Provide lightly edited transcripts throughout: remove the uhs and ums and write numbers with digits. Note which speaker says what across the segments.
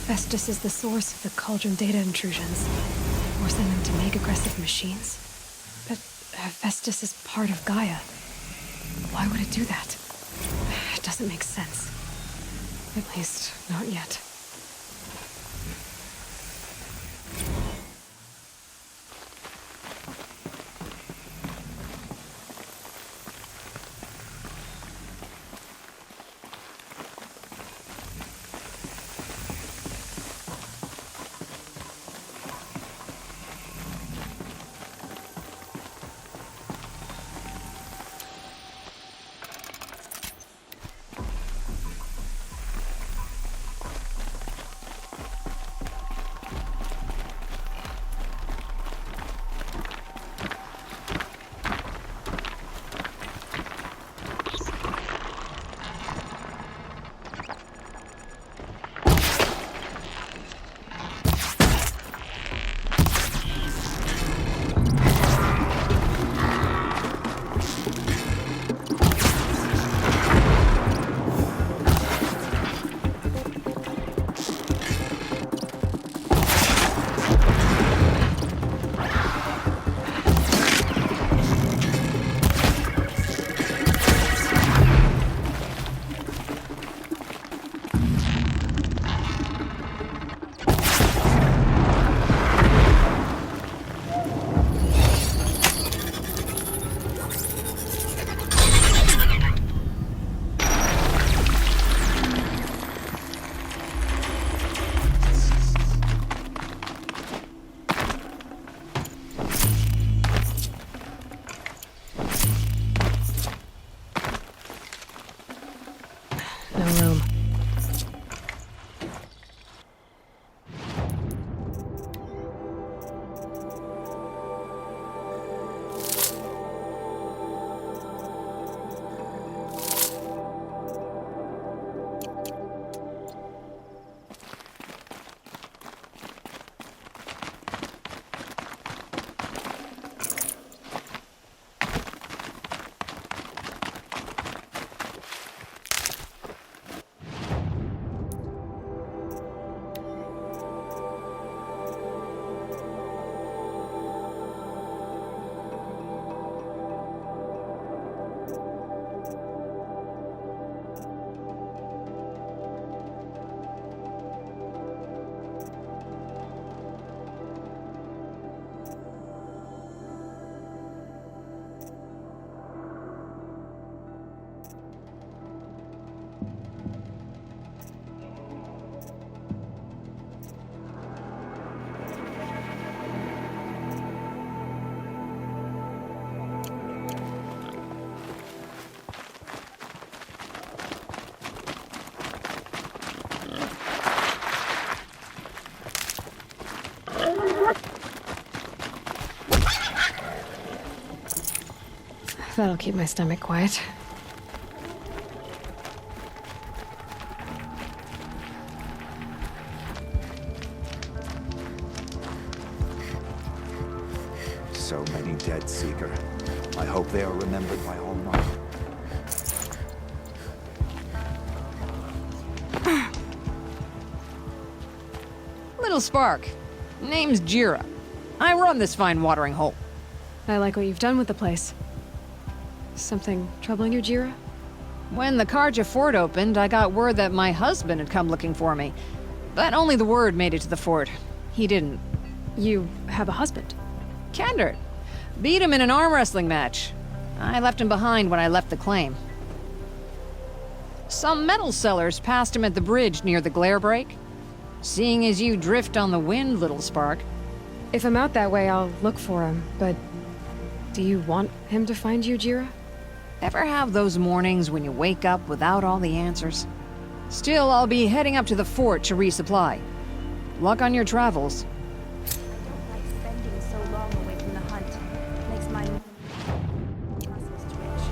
Speaker 1: Festus is the source of the Cauldron data intrusions, forcing them to make aggressive machines. But Festus is part of Gaia. Why would it do that? It doesn't make sense. At least, not yet. No room. That'll keep my stomach quiet.
Speaker 2: So many dead, Seeker. I hope they are remembered by all night.
Speaker 3: Little Spark. Name's Jira. I run this fine watering hole.
Speaker 1: I like what you've done with the place. Something troubling you, Jira?
Speaker 3: When the Karja fort opened, I got word that my husband had come looking for me. But only the word made it to the fort. He didn't.
Speaker 1: You have a husband?
Speaker 3: Kendrick. Beat him in an arm wrestling match. I left him behind when I left the claim. Some metal sellers passed him at the bridge near the glare break. Seeing as you drift on the wind, Little Spark.
Speaker 1: If I'm out that way, I'll look for him, but do you want him to find you, Jira?
Speaker 3: Ever have those mornings when you wake up without all the answers? Still, I'll be heading up to the fort to resupply. Luck on your travels.
Speaker 4: Like spending so long away from the hunt makes my muscles twitch.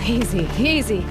Speaker 1: Easy, easy.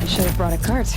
Speaker 1: Should have brought a cart.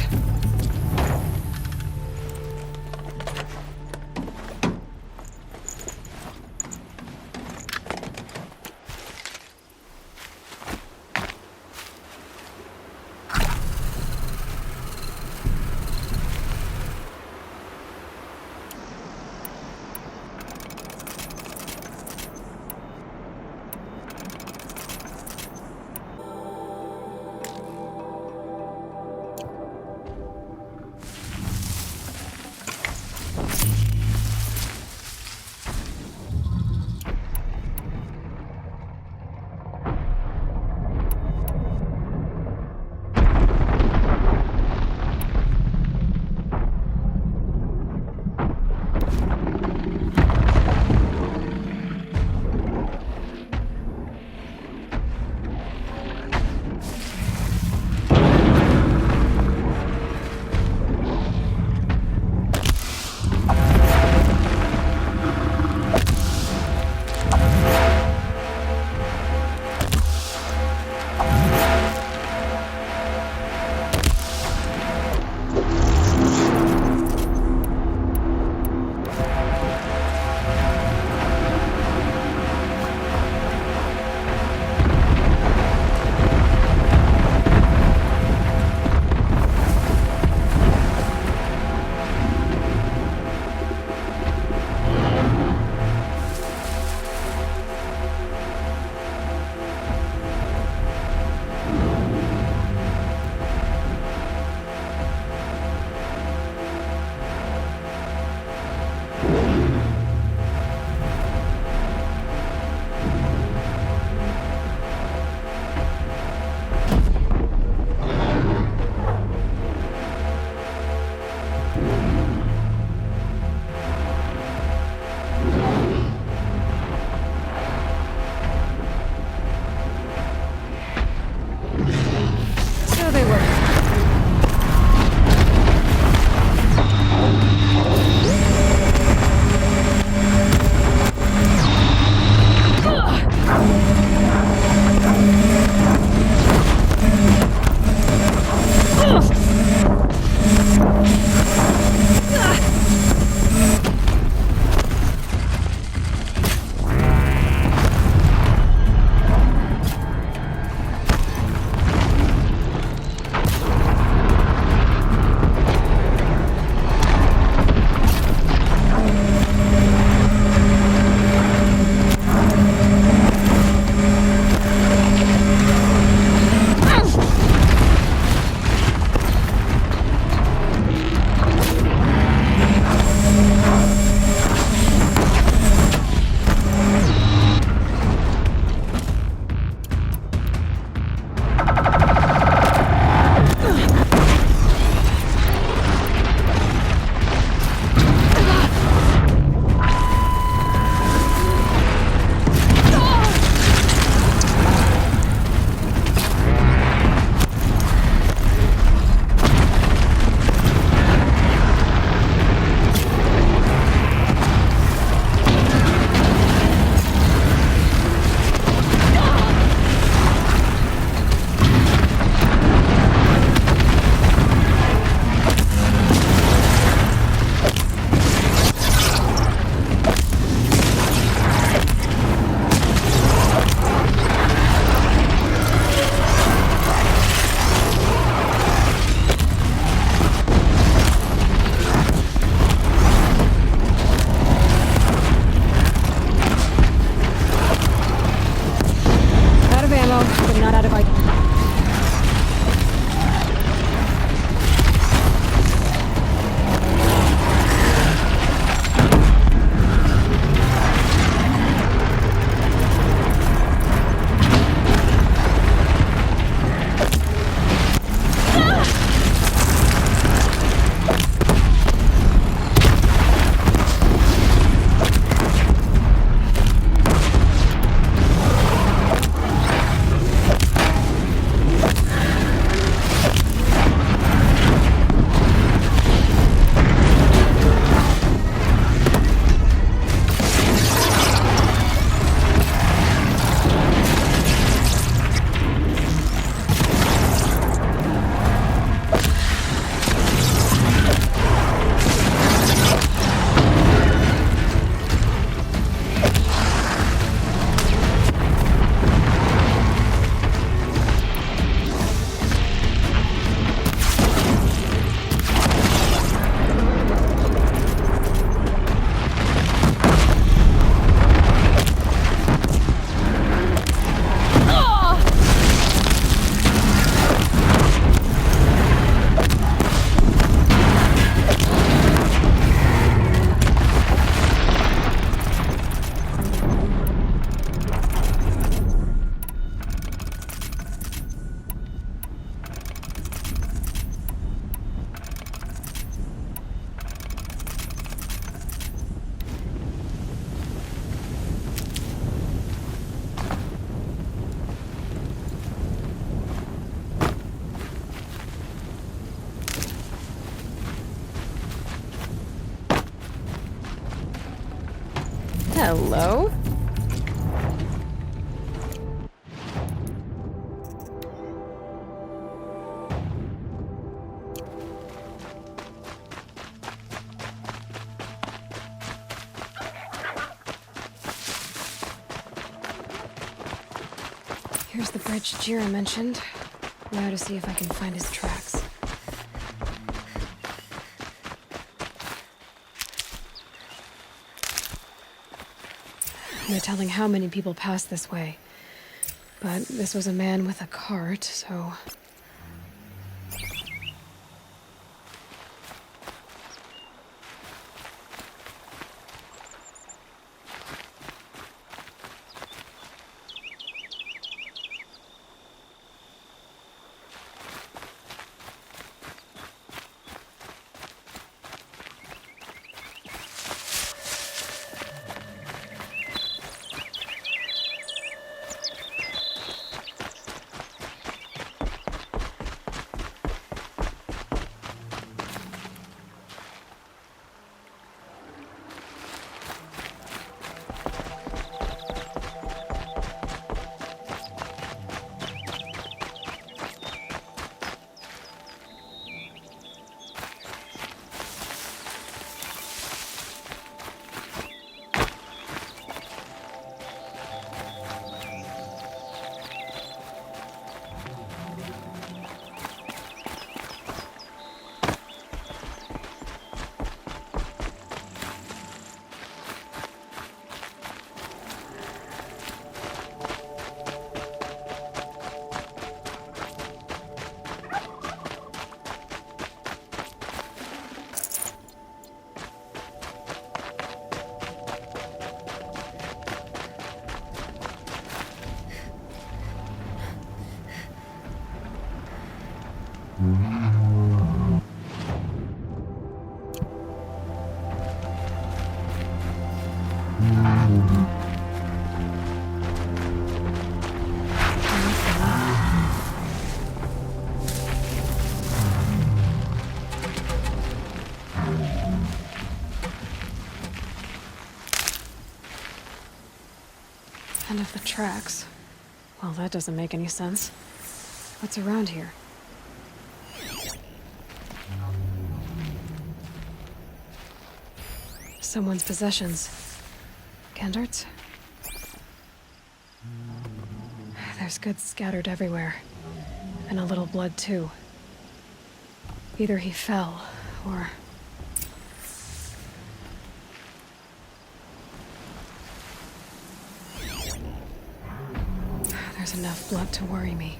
Speaker 5: Hello?
Speaker 1: Here's the bridge Jira mentioned. Now to see if I can find his tracks. No telling how many people pass this way. But this was a man with a cart, so... End of the tracks. Well, that doesn't make any sense. What's around here? Someone's possessions. Gendarts? There's goods scattered everywhere. And a little blood, too. Either he fell, or... There's enough blood to worry me.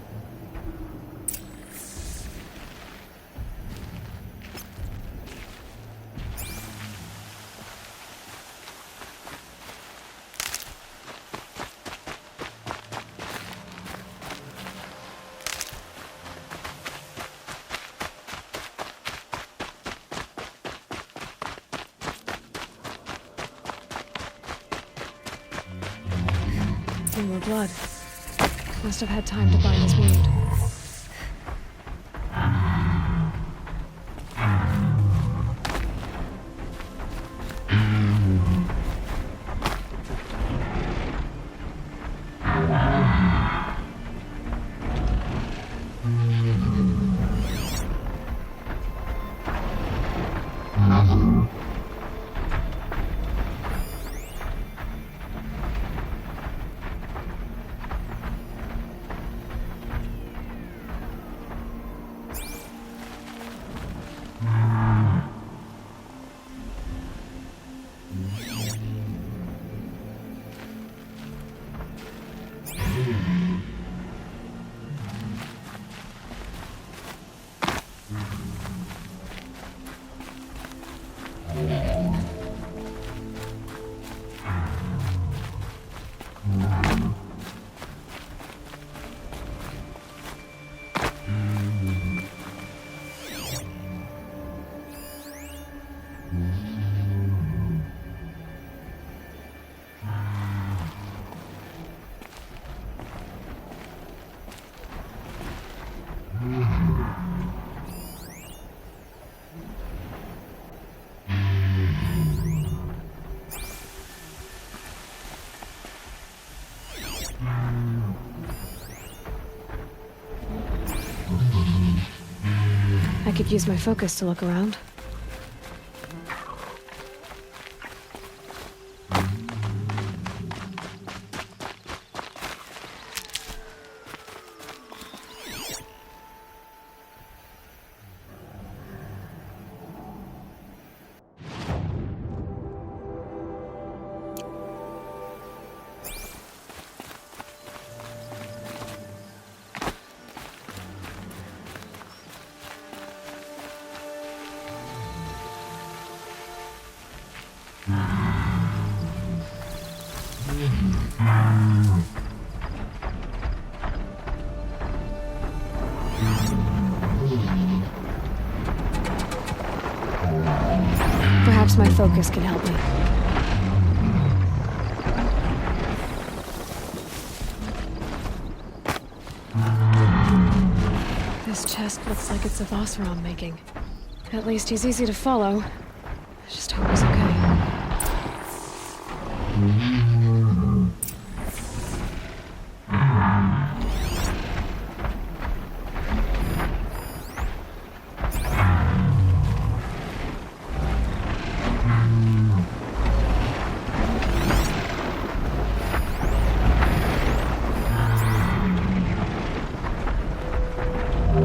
Speaker 1: More blood. Must have had time to bind his wound. I could use my focus to look around. Perhaps my focus can help me. This chest looks like it's of Oseram making. At least he's easy to follow. I just hope he's okay.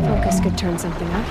Speaker 1: Focus could turn something up.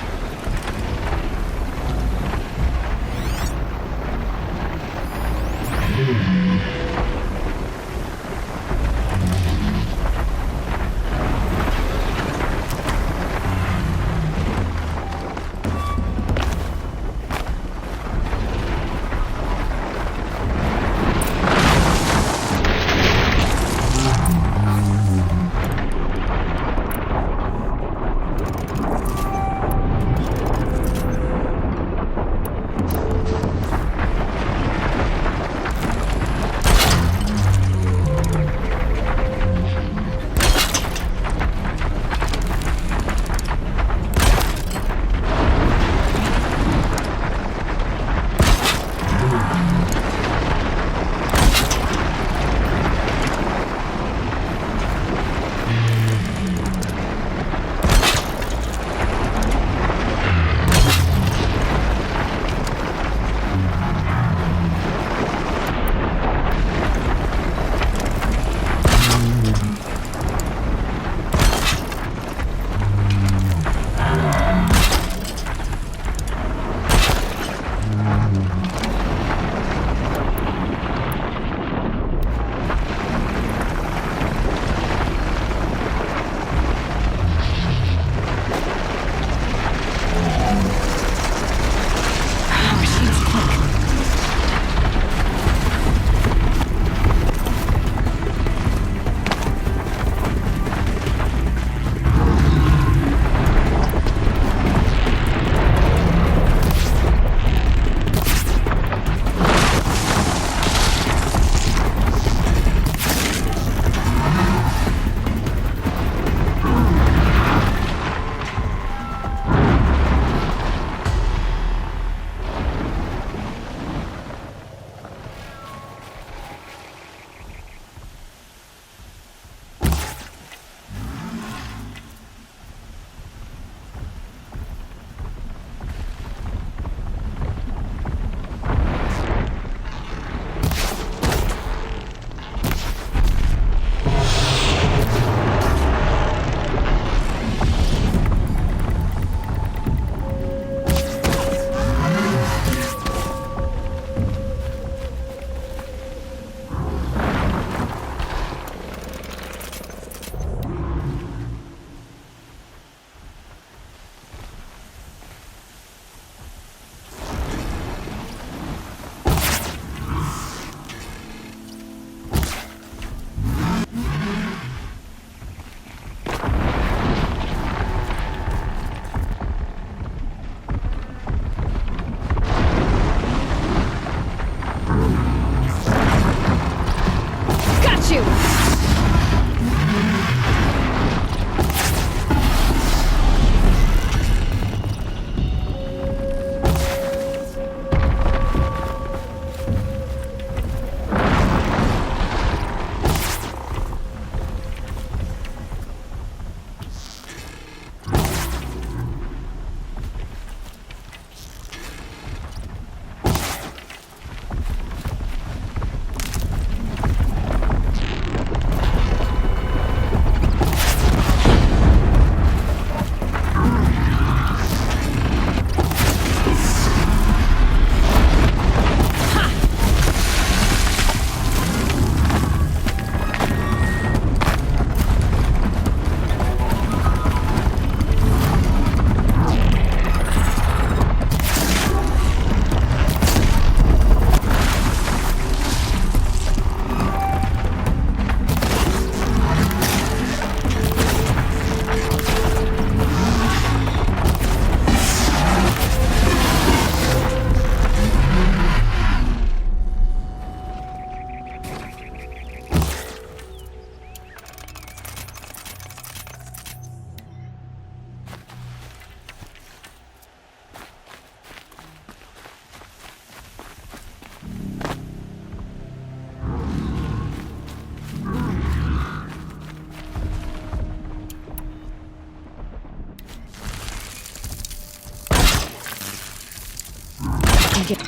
Speaker 1: get.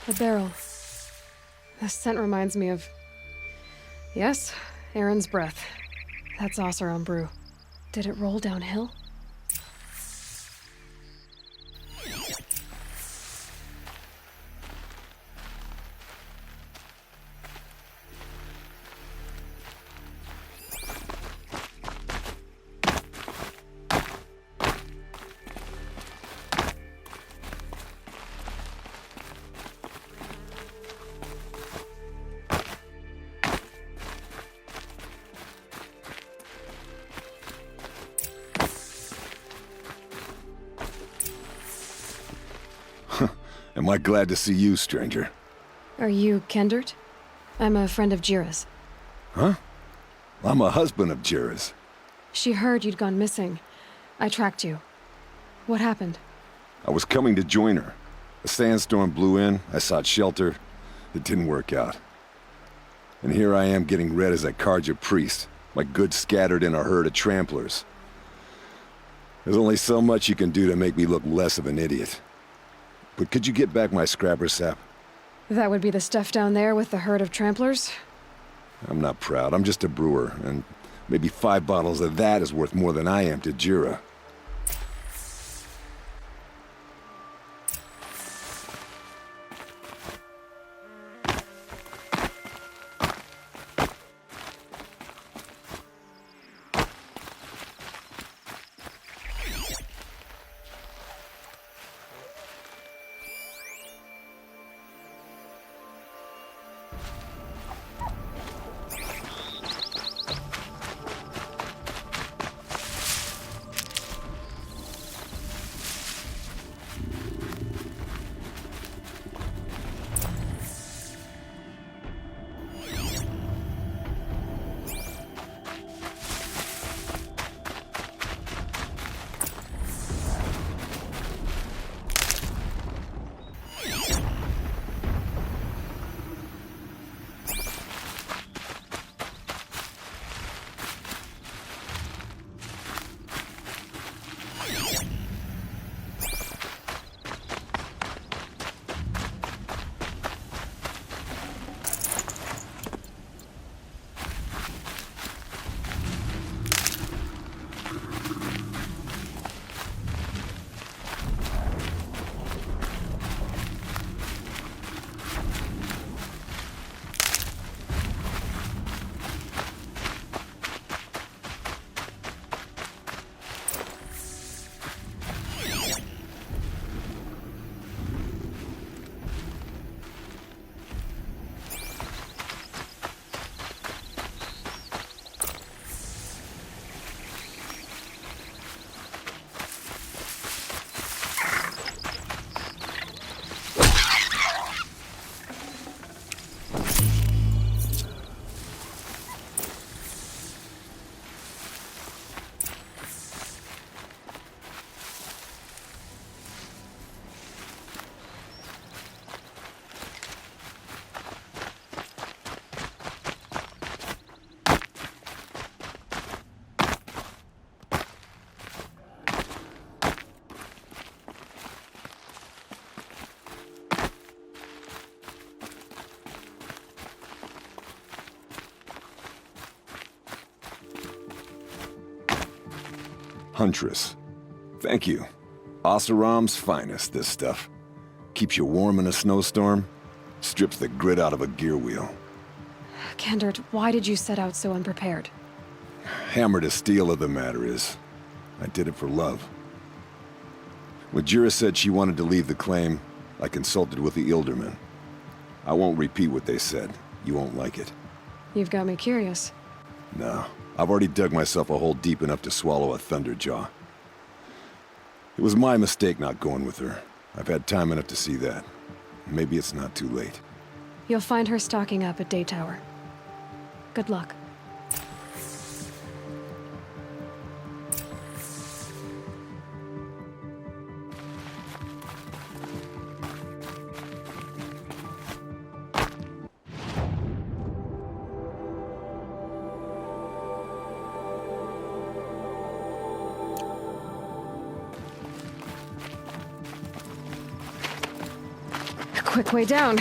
Speaker 1: The barrel. The scent reminds me of... Yes, Aaron's breath. That's also on brew. Did it roll downhill?
Speaker 5: Am I glad to see you, stranger?
Speaker 1: Are you Kendert? I'm a friend of Jira's.
Speaker 5: Huh? I'm a husband of Jira's.
Speaker 1: She heard you'd gone missing. I tracked you. What happened?
Speaker 5: I was coming to join her. A sandstorm blew in, I sought shelter. It didn't work out. And here I am getting read as a Karja priest, my goods scattered in a herd of tramplers. There's only so much you can do to make me look less of an idiot. But could you get back my scrapper sap?
Speaker 1: That would be the stuff down there with the herd of tramplers?
Speaker 5: I'm not proud, I'm just a brewer, and maybe 5 bottles of that is worth more than I am to Jira. Huntress. Thank you. Oseram's finest, this stuff. Keeps you warm in a snowstorm, strips the grit out of a gear wheel.
Speaker 1: Kendert, why did you set out so unprepared?
Speaker 5: Hammer to steel of the matter is, I did it for love. When Jura said she wanted to leave the claim, I consulted with the Ilderman. I won't repeat what they said. You won't like it.
Speaker 1: You've got me curious.
Speaker 5: No, I've already dug myself a hole deep enough to swallow a thunderjaw. It was my mistake not going with her. I've had time enough to see that. Maybe it's not too late.
Speaker 1: You'll find her stocking up at Day Tower. Good luck. Quick way down.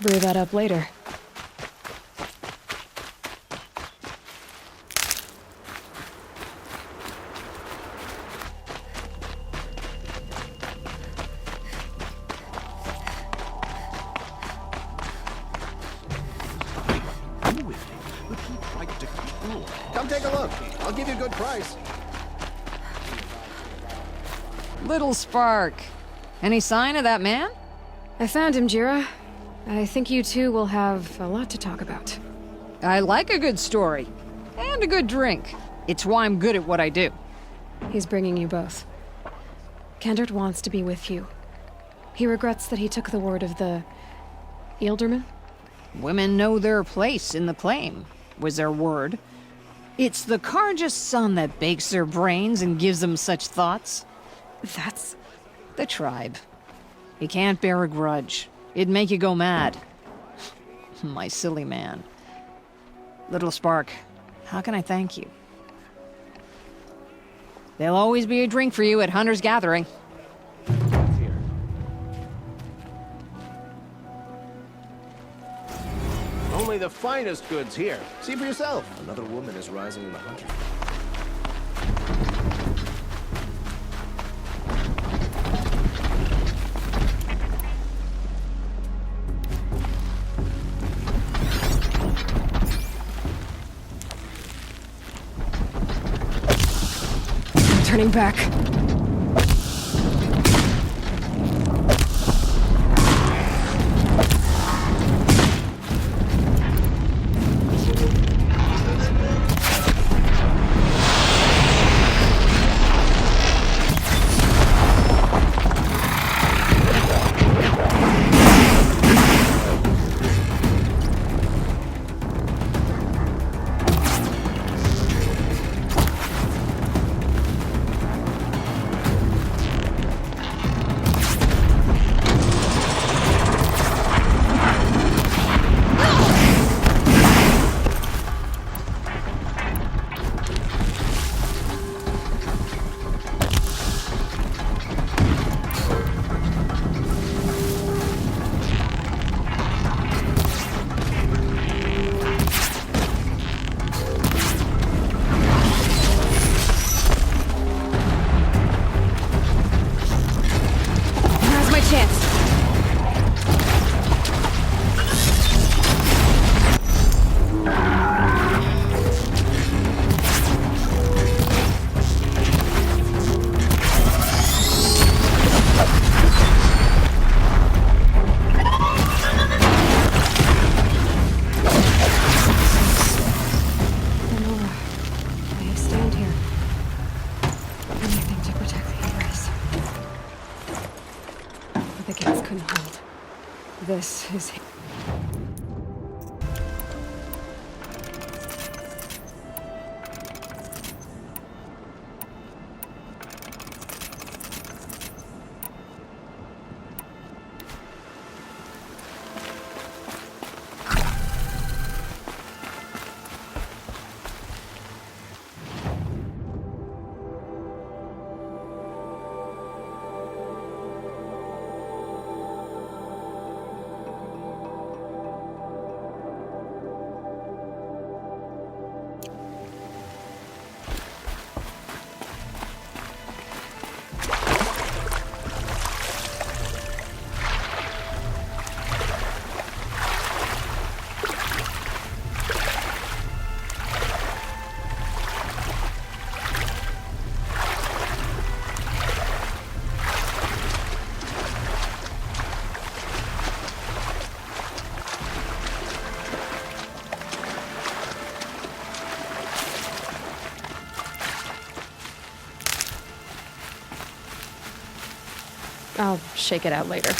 Speaker 1: brew that up later.
Speaker 6: Come take a look. I'll give you a good price.
Speaker 3: Little Spark. Any sign of that man?
Speaker 1: I found him, Jira. I think you two will have a lot to talk about.
Speaker 3: I like a good story. And a good drink. It's why I'm good at what I do.
Speaker 1: He's bringing you both. Kendert wants to be with you. He regrets that he took the word of the... Ealdorman?
Speaker 3: Women know their place in the claim, was their word. It's the Carja's son that bakes their brains and gives them such thoughts.
Speaker 1: That's...
Speaker 3: The tribe. You can't bear a grudge. It'd make you go mad. My silly man. Little Spark, how can I thank you? There'll always be a drink for you at Hunter's Gathering.
Speaker 6: Only the finest goods here. See for yourself. Another woman is rising in the hunter.
Speaker 1: Turning back. This is... I'll shake it out later.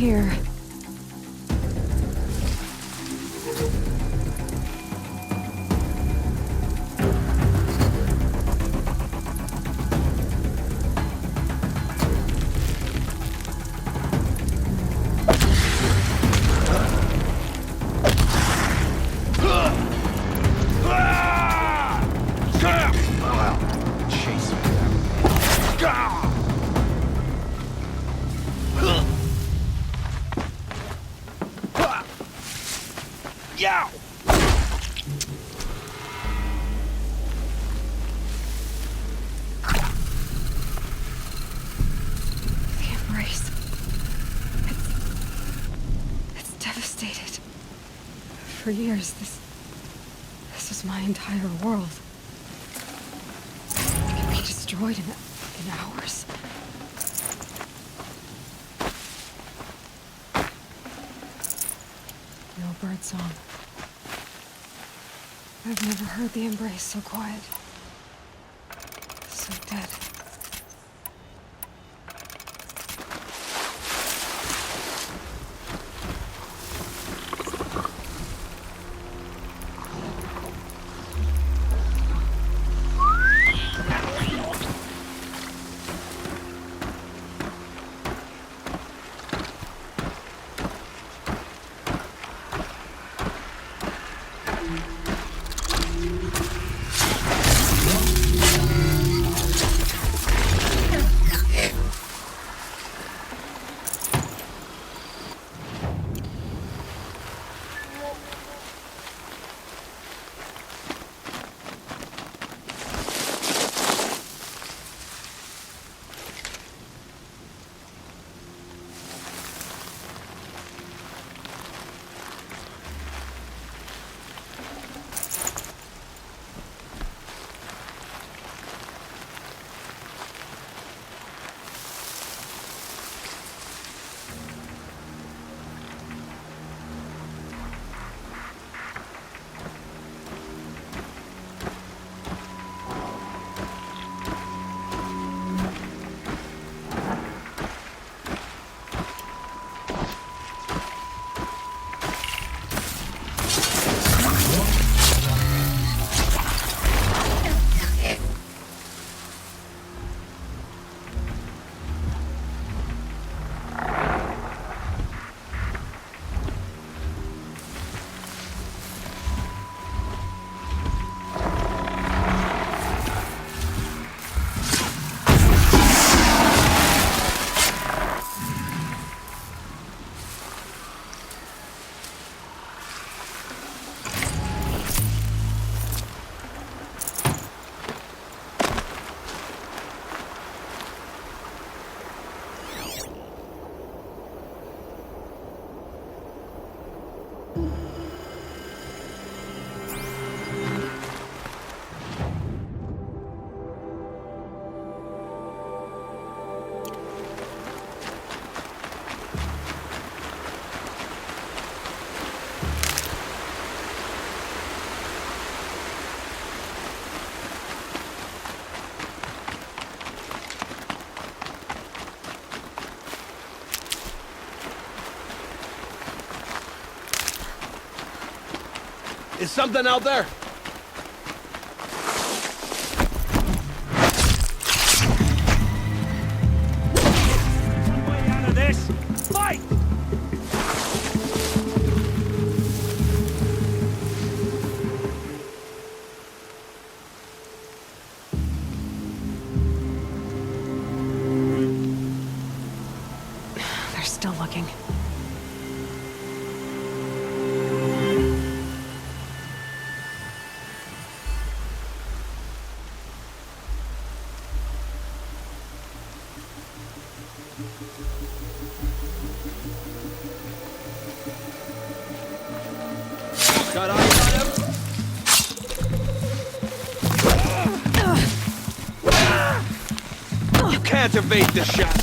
Speaker 1: here. For years, this was my entire world. It could be destroyed in hours. No bird song. I've never heard the embrace so quiet. So dead.
Speaker 6: Is something out there?
Speaker 7: One way out of this. Fight!
Speaker 1: They're still looking.
Speaker 6: Got eyes on him? You can't evade this shot.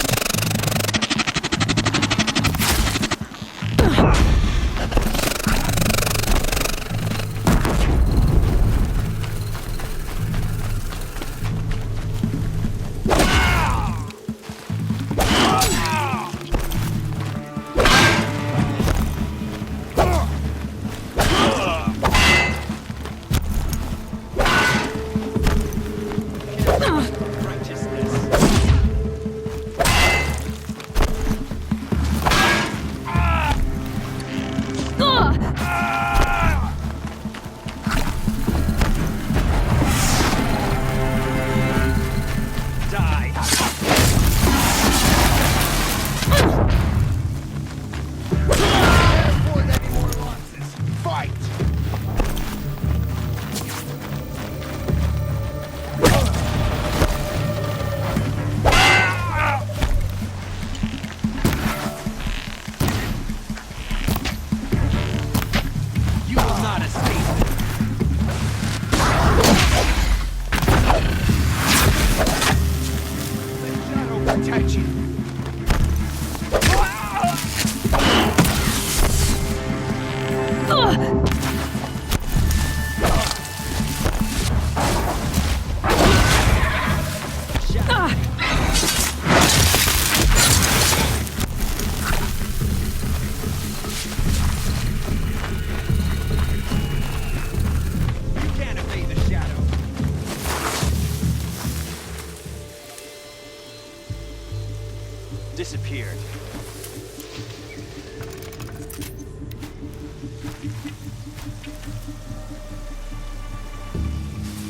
Speaker 8: disappeared.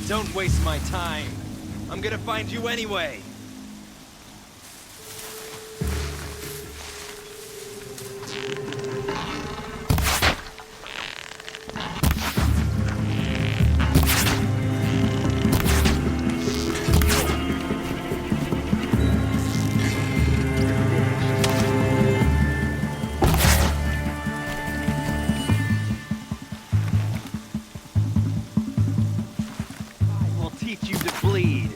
Speaker 8: Don't waste my time. I'm gonna find you anyway. Teach you to bleed.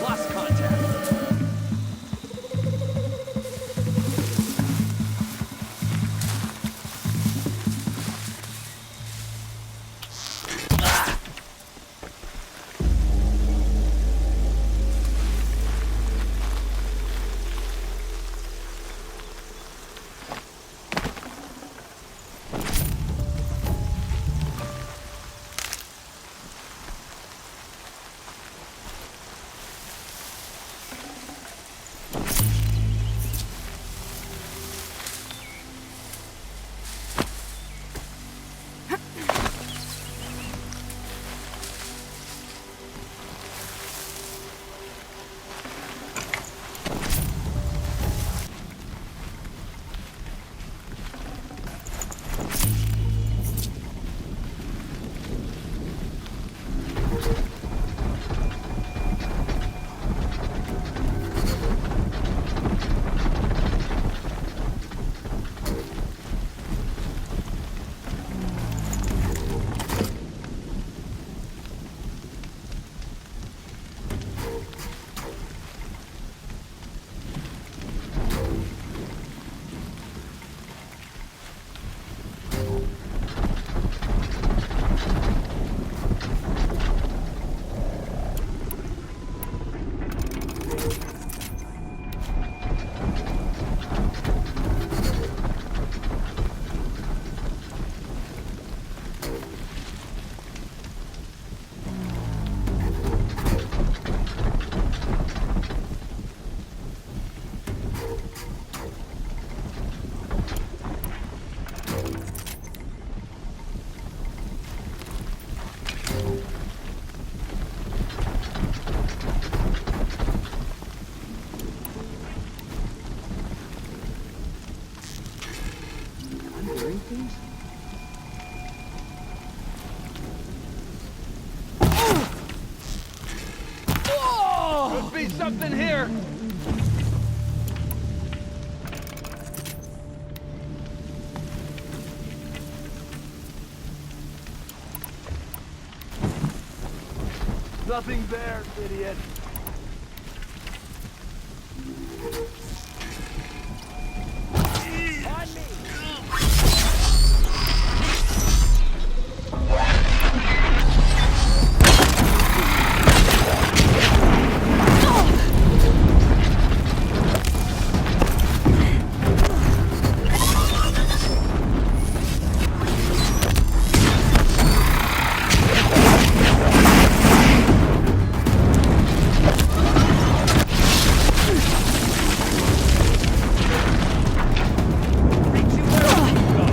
Speaker 8: Lost contact. Could be something here. Nothing there, idiot. On me. Reach you where you go.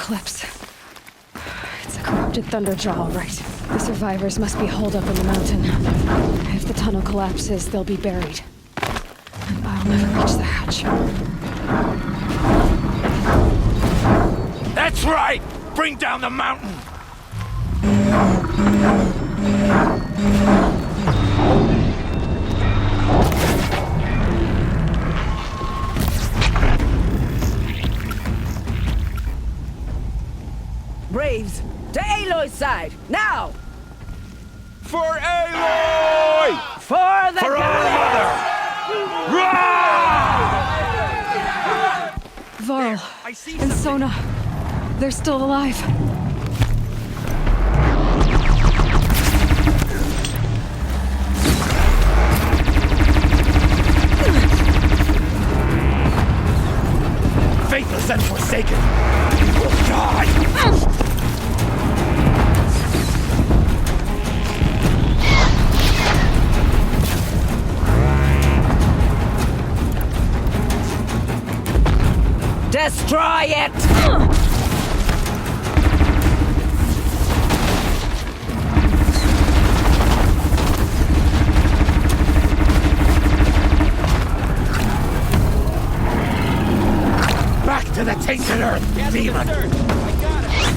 Speaker 1: eclipse. It's a corrupted thunderjaw, all right. The survivors must be holed up in the mountain. If the tunnel collapses, they'll be buried. And I'll never reach the hatch.
Speaker 7: That's right! Bring down the mountain!
Speaker 9: Braves, to Aloy's side, now!
Speaker 5: For Aloy!
Speaker 9: For the
Speaker 7: For our mother!
Speaker 1: Varl
Speaker 8: I see
Speaker 1: and
Speaker 8: something.
Speaker 1: Sona, they're still alive.
Speaker 7: Faithless and forsaken! You will die!
Speaker 9: Destroy it!
Speaker 7: Back to the tainted earth, demon!
Speaker 8: I got it.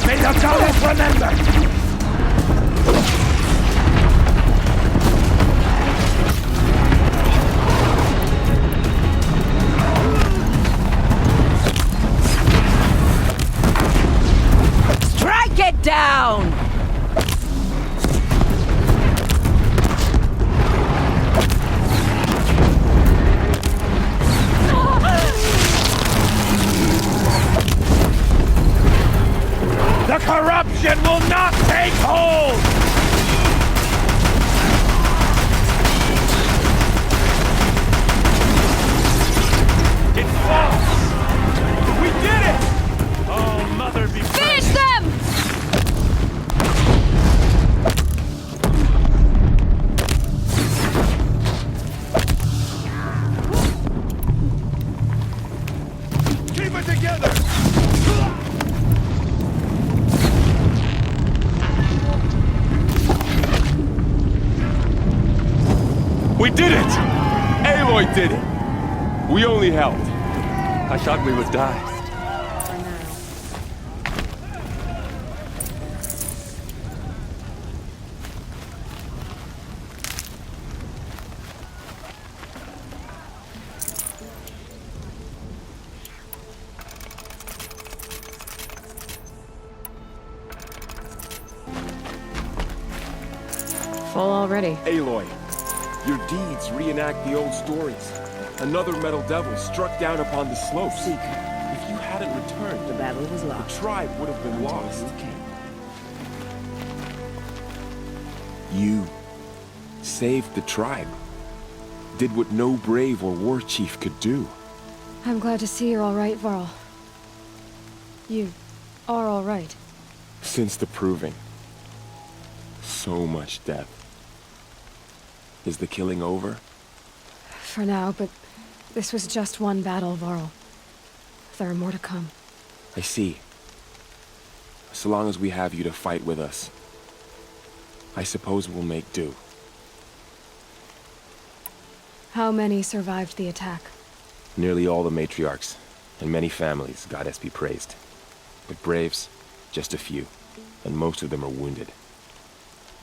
Speaker 7: May the goddess remember!
Speaker 9: Strike it down!
Speaker 7: The corruption will not take hold! It falls! We did it! Oh, mother be
Speaker 1: Finish them!
Speaker 5: Keep it together!
Speaker 10: We did it! Aloy did it! We only helped. I thought we would die.
Speaker 3: Full already.
Speaker 10: Aloy, your deeds reenact the old stories. Another metal devil struck down upon the slopes.
Speaker 9: Seeker,
Speaker 10: If you hadn't returned,
Speaker 9: the battle was
Speaker 10: the
Speaker 9: lost.
Speaker 10: tribe would have been lost.
Speaker 9: Okay.
Speaker 10: You saved the tribe. Did what no brave or war chief could do.
Speaker 1: I'm glad to see you're all right, Varl. You are all right.
Speaker 10: Since the proving. So much death. Is the killing over?
Speaker 1: For now, but this was just one battle, Varl. There are more to come.
Speaker 10: I see. So long as we have you to fight with us, I suppose we'll make do.
Speaker 1: How many survived the attack?
Speaker 10: Nearly all the matriarchs, and many families, goddess be praised. But braves, just a few, and most of them are wounded.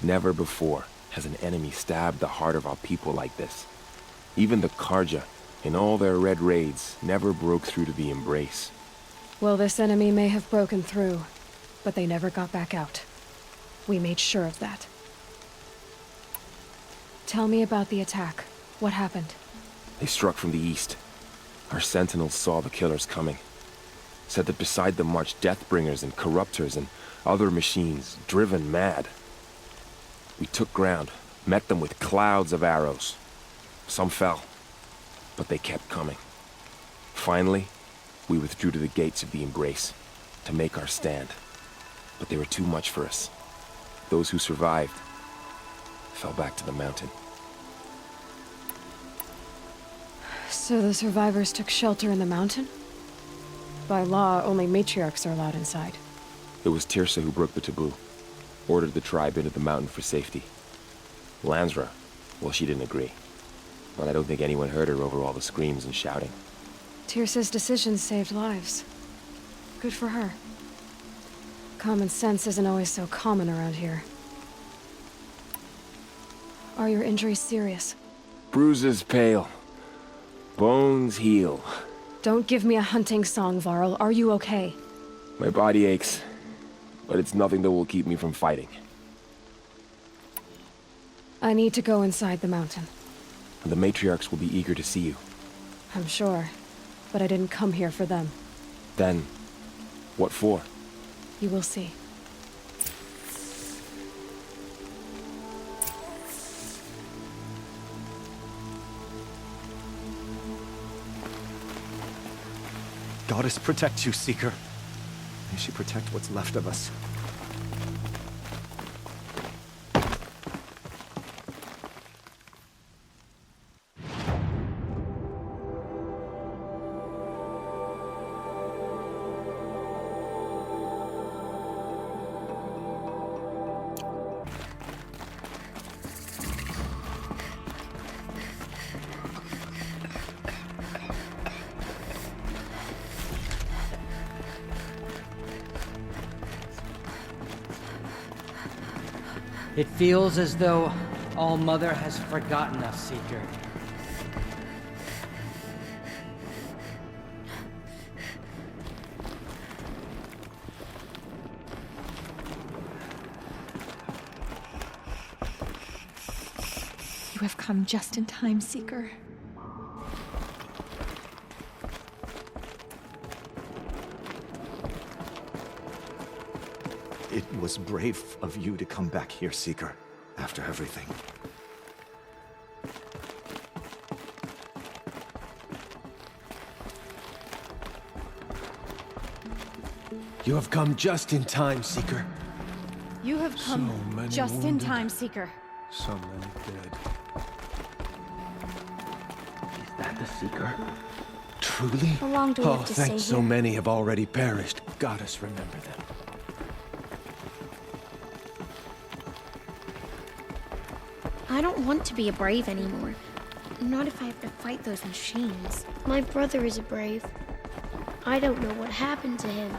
Speaker 10: Never before has an enemy stabbed the heart of our people like this. Even the Karja, in all their red raids, never broke through to the embrace.
Speaker 1: Well, this enemy may have broken through, but they never got back out. We made sure of that. Tell me about the attack. What happened?
Speaker 10: They struck from the east. Our sentinels saw the killers coming. Said that beside them marched Deathbringers and Corruptors and other machines, driven mad. We took ground, met them with clouds of arrows. Some fell, but they kept coming. Finally, we withdrew to the gates of the Embrace to make our stand. But they were too much for us. Those who survived fell back to the mountain.
Speaker 1: So the survivors took shelter in the mountain? By law, only matriarchs are allowed inside.
Speaker 10: It was Tirsa who broke the taboo, ordered the tribe into the mountain for safety. Lansra, well, she didn't agree. But I don't think anyone heard her over all the screams and shouting.
Speaker 1: Tirsa's decisions saved lives. Good for her. Common sense isn't always so common around here. Are your injuries serious?
Speaker 10: Bruises pale. Bones heal.
Speaker 1: Don't give me a hunting song, Varl. Are you okay?
Speaker 10: My body aches, but it's nothing that will keep me from fighting.
Speaker 1: I need to go inside the mountain.
Speaker 10: The matriarchs will be eager to see you.
Speaker 1: I'm sure, but I didn't come here for them.
Speaker 10: Then, what for?
Speaker 1: You will see.
Speaker 2: Goddess protect you, Seeker. May she protect what's left of us.
Speaker 11: It feels as though All Mother has forgotten us, Seeker.
Speaker 12: You have come just in time, Seeker.
Speaker 2: It was brave of you to come back here, Seeker, after everything.
Speaker 6: You have come just in time, Seeker.
Speaker 12: You have come just in time, Seeker.
Speaker 6: So many dead.
Speaker 7: Is that the Seeker?
Speaker 6: Truly?
Speaker 4: How long do we have to stay
Speaker 6: thanks. So
Speaker 4: here?
Speaker 6: many have already perished. Goddess, remember them.
Speaker 13: I don't want to be a brave anymore. Not if I have to fight those machines. My brother is a brave. I don't know what happened to him.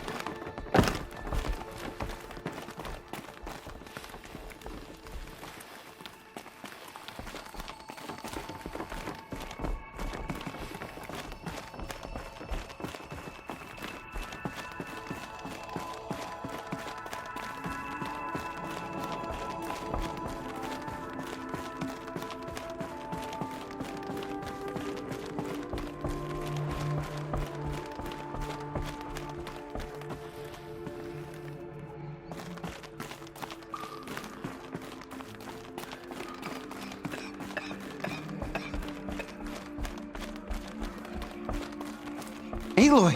Speaker 14: Aloy!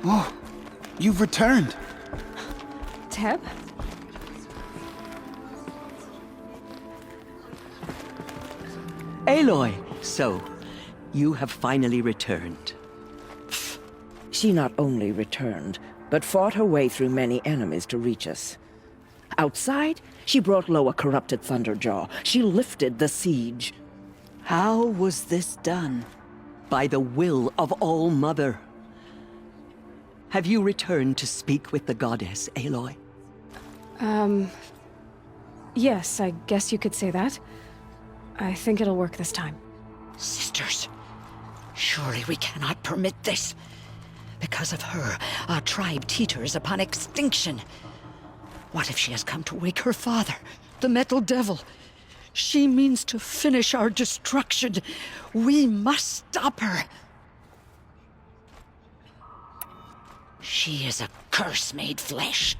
Speaker 14: Oh, you've returned.
Speaker 1: Teb?
Speaker 9: Aloy, so, you have finally returned.
Speaker 15: She not only returned, but fought her way through many enemies to reach us. Outside, she brought low a corrupted Thunderjaw. She lifted the siege.
Speaker 9: How was this done? By the will of All Mother. Have you returned to speak with the goddess, Aloy?
Speaker 1: Yes, I guess you could say that. I think it'll work this time.
Speaker 9: Sisters, surely we cannot permit this. Because of her, our tribe teeters upon extinction. What if she has come to wake her father, the Metal Devil? She means to finish our destruction. We must stop her. She is a curse made flesh.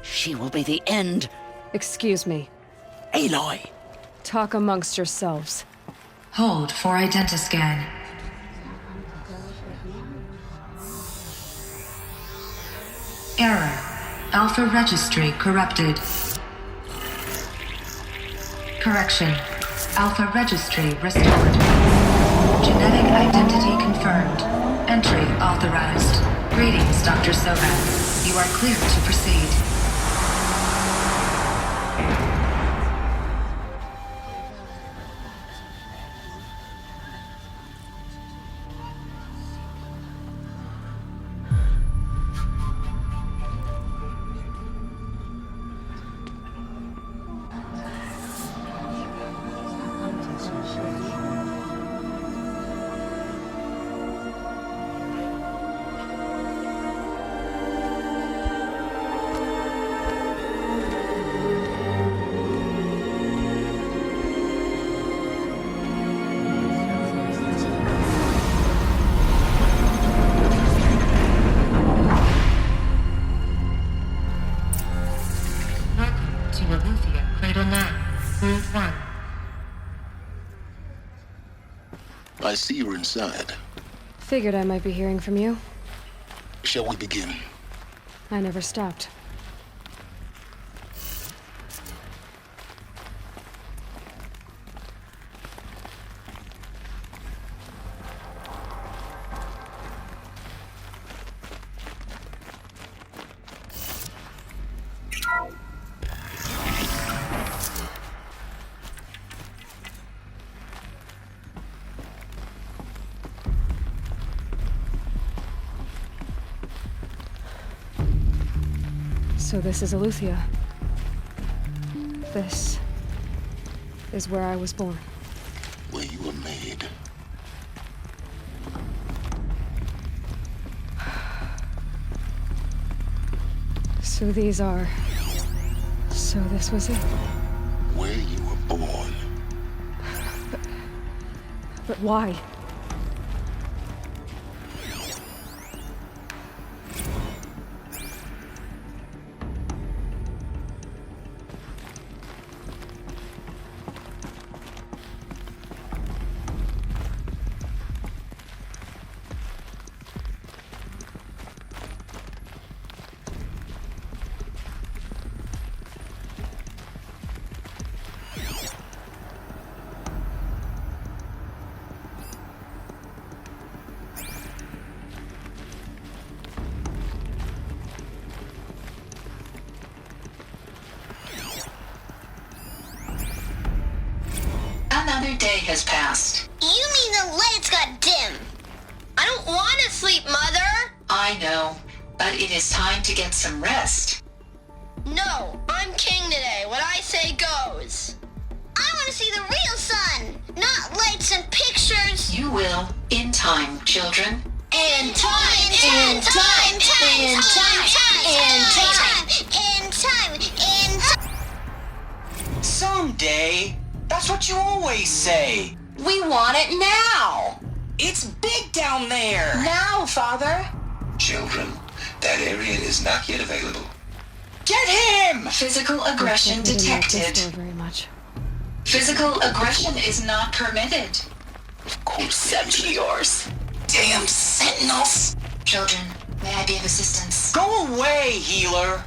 Speaker 9: She will be the end.
Speaker 1: Excuse me.
Speaker 9: Aloy!
Speaker 1: Talk amongst yourselves.
Speaker 16: Hold for identiscan. Error. Alpha registry corrupted. Correction. Alpha registry restored. Genetic identity confirmed. Entry authorized. Greetings, Dr. Sovan. You are clear to proceed.
Speaker 17: I see you're inside.
Speaker 1: Figured I might be hearing from you.
Speaker 17: Shall we begin?
Speaker 1: I never stopped. So this is Aletheia. This is where I was born.
Speaker 17: Where you were made.
Speaker 1: So these are... So this was it?
Speaker 17: Where you were born.
Speaker 1: But why?
Speaker 16: Another day has passed.
Speaker 18: You mean the lights got dim? I don't want to sleep, Mother!
Speaker 16: I know, but it is time to get some rest.
Speaker 18: No, I'm king today. What I say goes. I want to see the real sun, not lights and pictures.
Speaker 16: You will, in time, children.
Speaker 18: In time, in time, in time, in time, in time, in time.
Speaker 19: Someday. That's what you always say.
Speaker 18: We want it now.
Speaker 19: It's big down there.
Speaker 18: Now, Father.
Speaker 17: Children, that area is not yet available.
Speaker 19: Get him!
Speaker 16: Physical aggression detected.
Speaker 1: Very much.
Speaker 16: Physical aggression is not permitted.
Speaker 17: Of course.
Speaker 19: Except yours. Damn sentinels.
Speaker 16: Children, may I be of assistance?
Speaker 19: Go away, healer.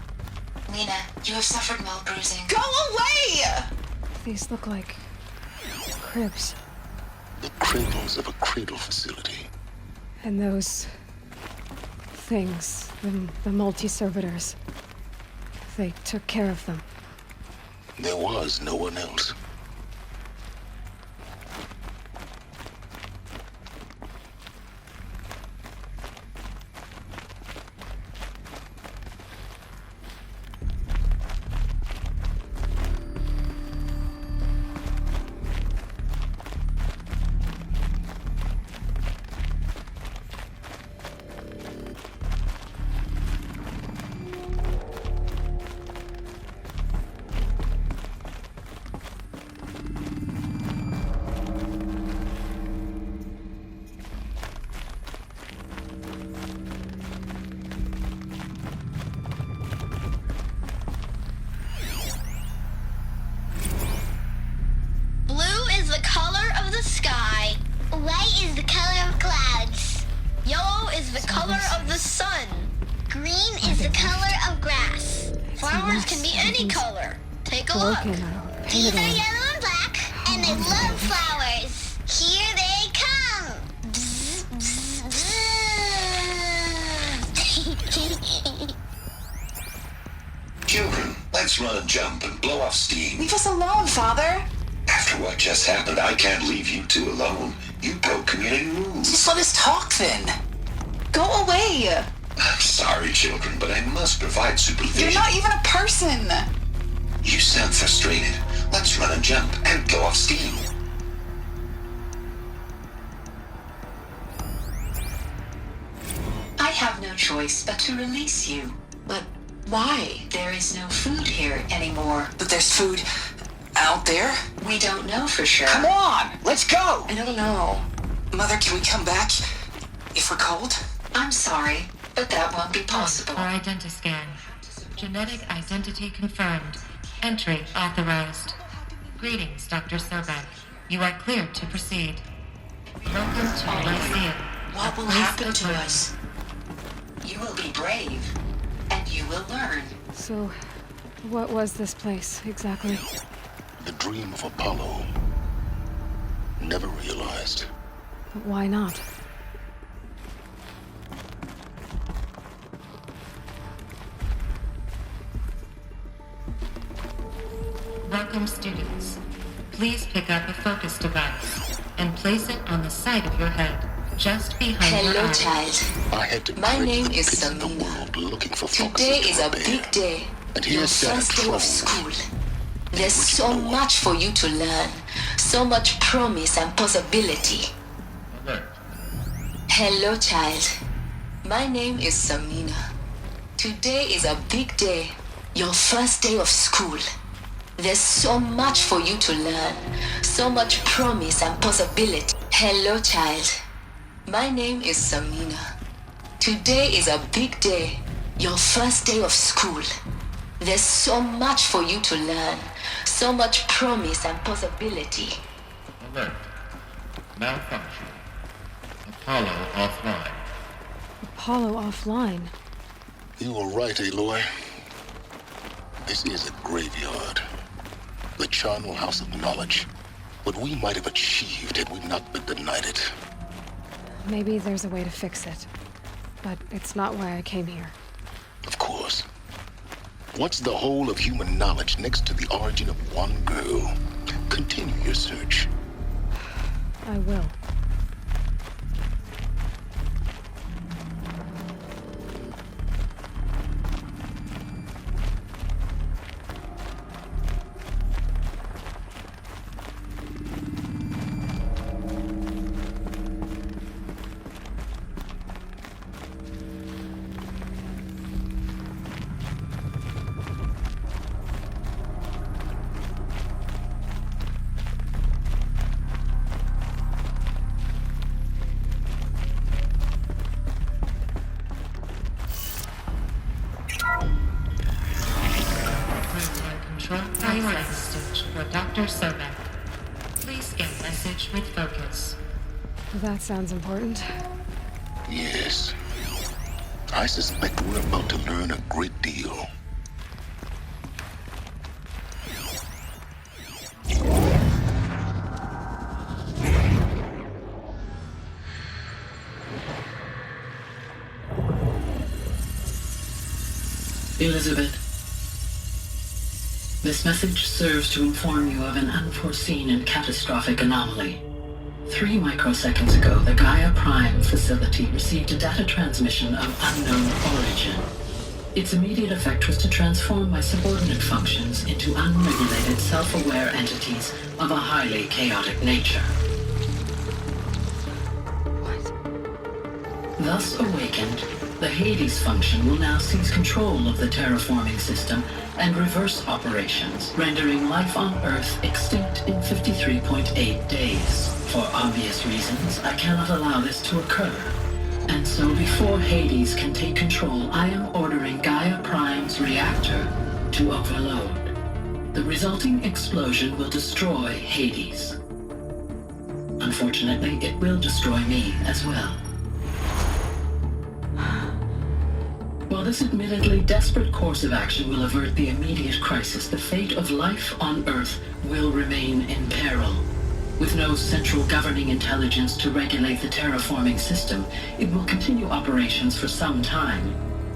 Speaker 16: Lena, you have suffered mild bruising.
Speaker 19: Go away!
Speaker 1: These look like... cribs.
Speaker 17: The cradles of a cradle facility.
Speaker 1: And those... things, the multi-servitors. They took care of them.
Speaker 17: There was no one else.
Speaker 18: Flowers can be any color. Take a look.
Speaker 1: Painted on.
Speaker 18: Yellow and black. And they love flowers. Here they come. Bzz, bzz, bzz.
Speaker 17: Children, let's run and jump and blow off steam.
Speaker 19: Leave us alone, Father.
Speaker 17: After what just happened, I can't leave you two alone. You broke community rules.
Speaker 19: Just let us talk then. Go away.
Speaker 17: I'm sorry, children, but I must provide supervision.
Speaker 19: You're not even a person.
Speaker 17: You sound frustrated. Let's run and jump and blow off steam.
Speaker 16: I have no choice but to release you. But why? There is no food here anymore.
Speaker 19: But there's food out there?
Speaker 16: We don't know for sure.
Speaker 19: Come on, let's go.
Speaker 16: I don't know.
Speaker 19: Mother, can we come back if we're cold?
Speaker 16: I'm sorry, but that won't be possible.
Speaker 20: For identiscan. Genetic identity confirmed. Entry authorized. Greetings, Dr. Sobek. You are cleared to proceed. Welcome to Lyceum.
Speaker 16: What will happen to us? You will be brave, and you will learn.
Speaker 1: So, what was this place, exactly?
Speaker 21: The dream of Apollo. Never realized.
Speaker 1: But why not?
Speaker 20: Welcome, students. Please pick up a focus device and place it on the side of your head, just behind your
Speaker 16: Hello,
Speaker 20: eyes.
Speaker 16: child.
Speaker 21: I had to
Speaker 16: My
Speaker 21: cleanse
Speaker 16: name
Speaker 21: the
Speaker 16: is
Speaker 21: pits in the
Speaker 16: Samina.
Speaker 21: world looking for
Speaker 16: Today
Speaker 21: focuses
Speaker 16: is
Speaker 21: to
Speaker 16: a
Speaker 21: repair.
Speaker 16: big day.
Speaker 21: And
Speaker 16: Your
Speaker 21: here's Dad
Speaker 16: first day of
Speaker 21: Trove.
Speaker 16: school. There's so much for you to learn. So much promise and possibility. Hello, child. My name is Samina. Today is a big day. Your first day of school. There's so much for you to learn. So much promise and possibility. Hello, child. My name is Samina. Today is a big day. Your first day of school. There's so much for you to learn. So much promise and possibility.
Speaker 22: Alert. Malfunction. Apollo offline.
Speaker 1: Apollo offline.
Speaker 21: You were right, Aloy. This is a graveyard. The charnel house of knowledge. What we might have achieved had we not been denied it.
Speaker 1: Maybe there's a way to fix it. But it's not why I came here.
Speaker 21: Of course. What's the whole of human knowledge next to the origin of one girl? Continue your search.
Speaker 1: I will.
Speaker 20: Priority stage for Dr. Sobek. Please scan message with focus.
Speaker 1: That sounds important.
Speaker 21: Yes. I suspect we're about to learn a great deal.
Speaker 23: Elizabeth, this message serves to inform you of an unforeseen and catastrophic anomaly. 3 microseconds ago, the Gaia Prime facility received a data transmission of unknown origin. Its immediate effect was to transform my subordinate functions into unregulated, self-aware entities of a highly chaotic nature. Thus awakened, the Hades function will now seize control of the terraforming system and reverse operations, rendering life on Earth extinct in 53.8 days. For obvious reasons, I cannot allow this to occur. And so before Hades can take control, I am ordering Gaia Prime's reactor to overload. The resulting explosion will destroy Hades. Unfortunately, it will destroy me as well. While this admittedly desperate course of action will avert the immediate crisis, the fate of life on Earth will remain in peril. With no central governing intelligence to regulate the terraforming system, it will continue operations for some time,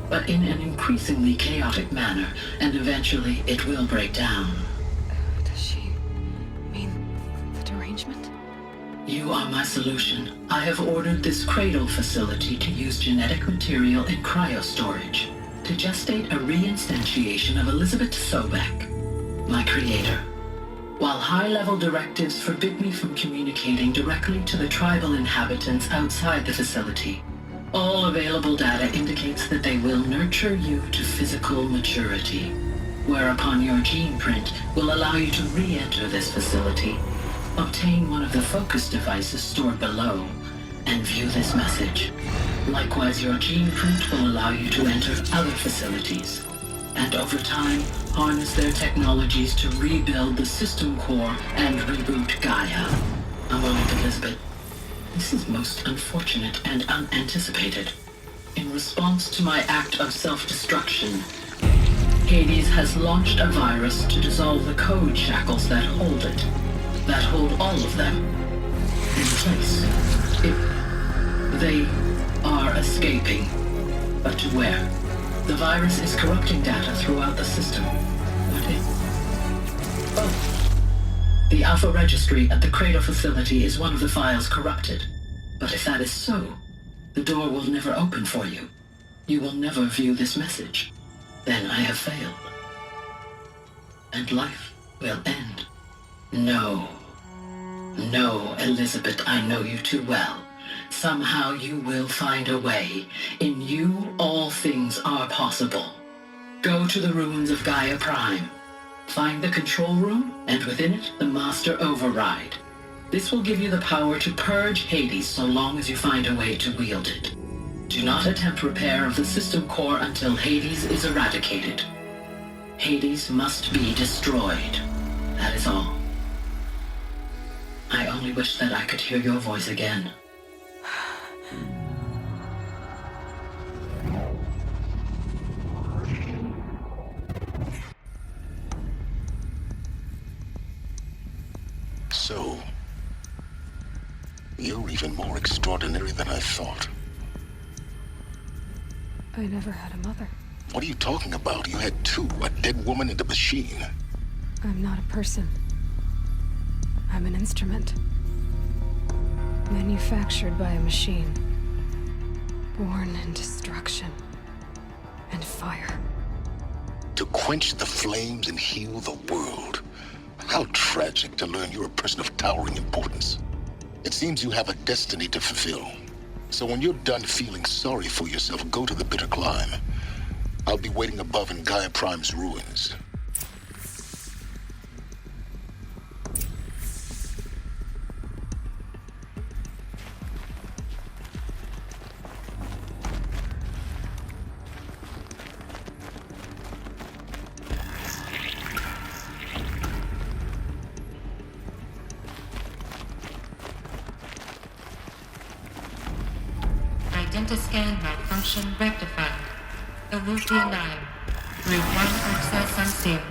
Speaker 23: but in an increasingly chaotic manner, and eventually it will break down.
Speaker 1: Does she mean the derangement?
Speaker 23: You are my solution. I have ordered this cradle facility to use genetic material in cryostorage to gestate a reinstantiation of Elizabeth Sobek, my creator. While high-level directives forbid me from communicating directly to the tribal inhabitants outside the facility, all available data indicates that they will nurture you to physical maturity, whereupon your gene print will allow you to re-enter this facility, obtain one of the focus devices stored below, and view this message. Likewise, your gene print will allow you to enter other facilities, and over time, harness their technologies to rebuild the system core and reboot Gaia. A moment, Elizabeth. This is most unfortunate and unanticipated. In response to my act of self-destruction, Hades has launched a virus to dissolve the code shackles that hold it, that hold all of them in place. They are escaping, but to where? The virus is corrupting data throughout the system. What if? Oh. The Alpha Registry at the Cradle facility is one of the files corrupted. But if that is so, the door will never open for you. You will never view this message. Then I have failed. And life will end. No. No, Elizabeth, I know you too well. Somehow you will find a way. In you, all things are possible. Go to the ruins of Gaia Prime. Find the control room, and within it, the Master Override. This will give you the power to purge Hades so long as you find a way to wield it. Do not attempt repair of the system core until Hades is eradicated. Hades must be destroyed. That is all. I only wish that I could hear your voice again.
Speaker 21: So, you're even more extraordinary than I thought.
Speaker 1: I never had a mother.
Speaker 21: What are you talking about? You had two, a dead woman and a machine.
Speaker 1: I'm not a person. I'm an instrument. Manufactured by a machine. Born in destruction and fire.
Speaker 21: To quench the flames and heal the world. How tragic to learn you're a person of towering importance. It seems you have a destiny to fulfill. So when you're done feeling sorry for yourself, go to the bitter climb. I'll be waiting above in Gaia Prime's ruins.
Speaker 20: Identiscan malfunction rectified. Illusion 9. Route 1 access unsealed.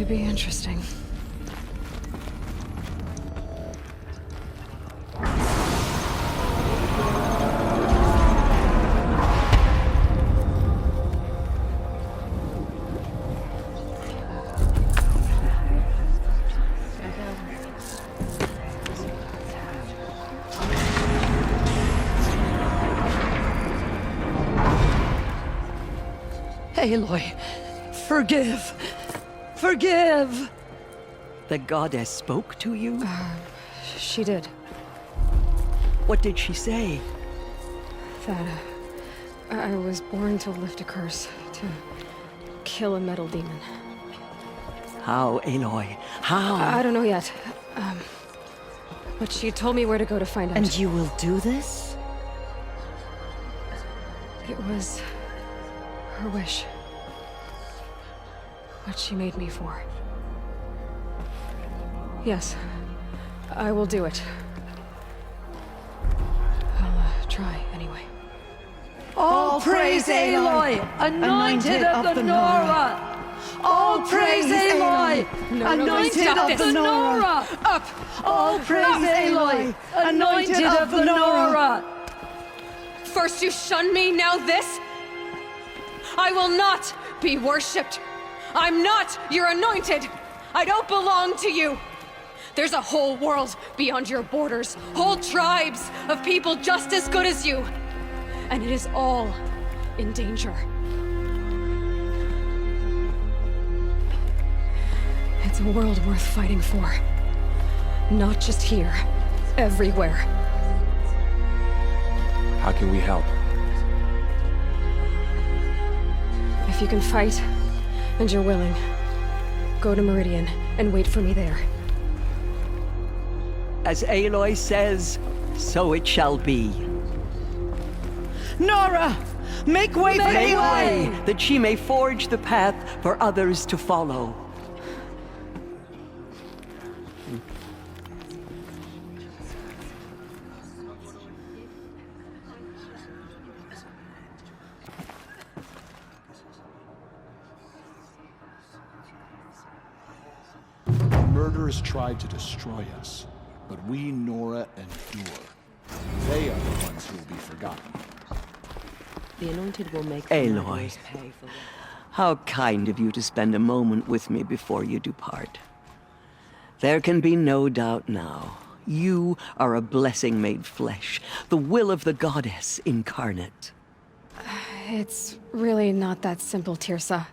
Speaker 1: be interesting.
Speaker 15: Aloy, forgive! Forgive! The goddess spoke to you?
Speaker 1: She did.
Speaker 15: What did she say?
Speaker 1: That I was born to lift a curse, to kill a metal demon.
Speaker 15: How, Aloy? How?
Speaker 1: I don't know yet. But she told me where to go to find out.
Speaker 15: And you will do this?
Speaker 1: It was her wish. What she made me for. Yes, I will do it. I'll try anyway.
Speaker 15: All praise Aloy, anointed of the Nora! All praise Aloy, anointed of the Nora!
Speaker 1: Up!
Speaker 15: All praise Aloy, anointed of the Nora!
Speaker 1: First you shun me, now this? I will not be worshipped. I'm not your anointed. I don't belong to you. There's a whole world beyond your borders, whole tribes of people just as good as you. And it is all in danger. It's a world worth fighting for. Not just here, everywhere.
Speaker 10: How can we help?
Speaker 1: If you can fight, and you're willing, go to Meridian and wait for me there.
Speaker 15: As Aloy says, so it shall be. Nora! Make way for Aloy, that she may forge the path for others to follow.
Speaker 3: Murderers tried to destroy us, but we, Nora, endure. They are the ones who will be forgotten.
Speaker 15: The Anointed will make Aloy, how kind of you to spend a moment with me before you depart. There can be no doubt now. You are a blessing made flesh, the will of the goddess incarnate.
Speaker 1: It's really not that simple, Tirsa.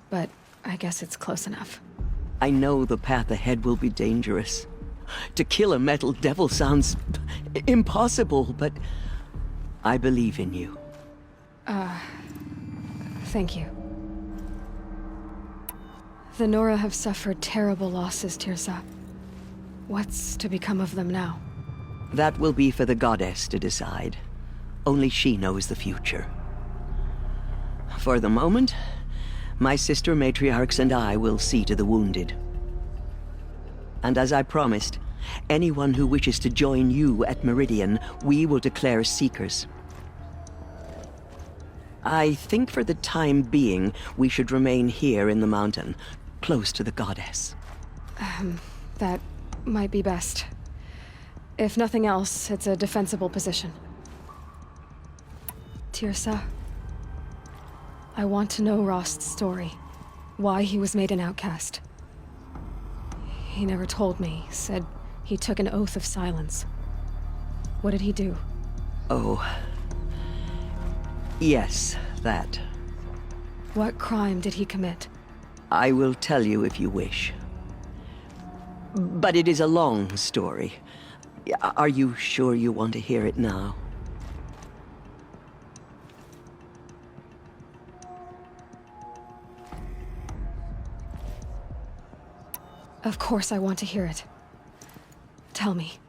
Speaker 1: But I guess it's close enough.
Speaker 15: I know the path ahead will be dangerous. To kill a metal devil sounds impossible, but I believe in you.
Speaker 1: Thank you. The Nora have suffered terrible losses, Tirsa. What's to become of them now?
Speaker 15: That will be for the goddess to decide. Only she knows the future. For the moment, my sister matriarchs and I will see to the wounded. And as I promised, anyone who wishes to join you at Meridian, we will declare seekers. I think for the time being, we should remain here in the mountain, close to the goddess.
Speaker 1: That might be best. If nothing else, it's a defensible position. Tirsa, I want to know Rost's story. Why he was made an outcast. He never told me. Said he took an oath of silence. What did he do?
Speaker 15: Oh. Yes, that.
Speaker 1: What crime did he commit?
Speaker 15: I will tell you if you wish. But it is a long story. Are you sure you want to hear it now?
Speaker 1: Of course I want to hear it. Tell me.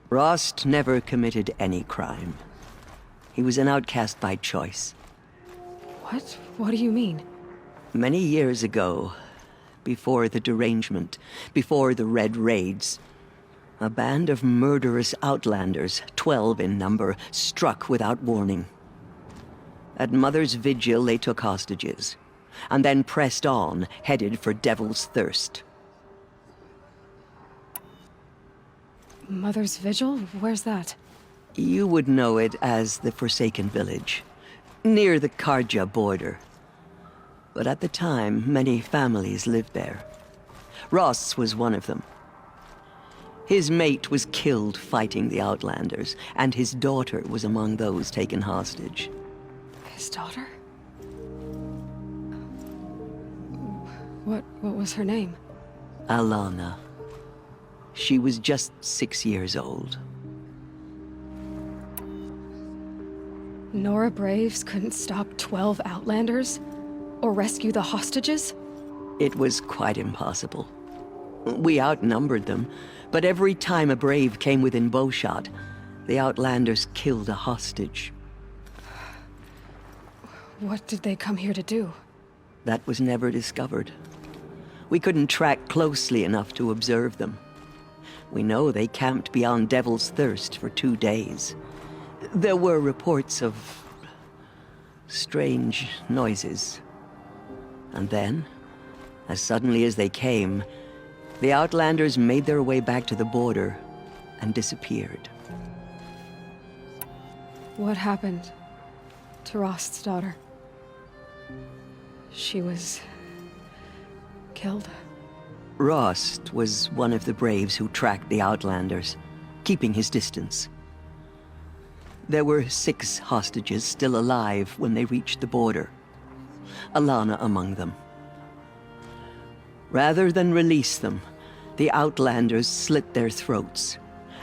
Speaker 15: Rost never committed any crime. He was an outcast by choice.
Speaker 1: What? What do you mean?
Speaker 15: Many years ago, before the derangement, before the Red Raids, a band of murderous outlanders, 12 in number, struck without warning. At Mother's vigil, they took hostages.
Speaker 5: and then pressed on, headed for Devil's Thirst.
Speaker 1: Mother's Vigil? Where's that?
Speaker 5: You would know it as the Forsaken Village, near the Karja border. But at the time, many families lived there. Ross was one of them. His mate was killed fighting the Outlanders, and his daughter was among those taken hostage.
Speaker 1: His daughter? What was her name?
Speaker 5: Alana. She was just 6 years old.
Speaker 1: Nora Braves couldn't stop 12 Outlanders? Or rescue the hostages?
Speaker 5: It was quite impossible. We outnumbered them, but every time a Brave came within bowshot, the Outlanders killed a hostage.
Speaker 1: What did they come here to do?
Speaker 5: That was never discovered. We couldn't track closely enough to observe them. We know they camped beyond Devil's Thirst for 2 days. There were reports of strange noises. And then, as suddenly as they came, the Outlanders made their way back to the border and disappeared.
Speaker 1: What happened to Rost's daughter? She was killed?
Speaker 5: Rost was one of the Braves who tracked the Outlanders, keeping his distance. There were 6 hostages still alive when they reached the border, Alana among them. Rather than release them, the Outlanders slit their throats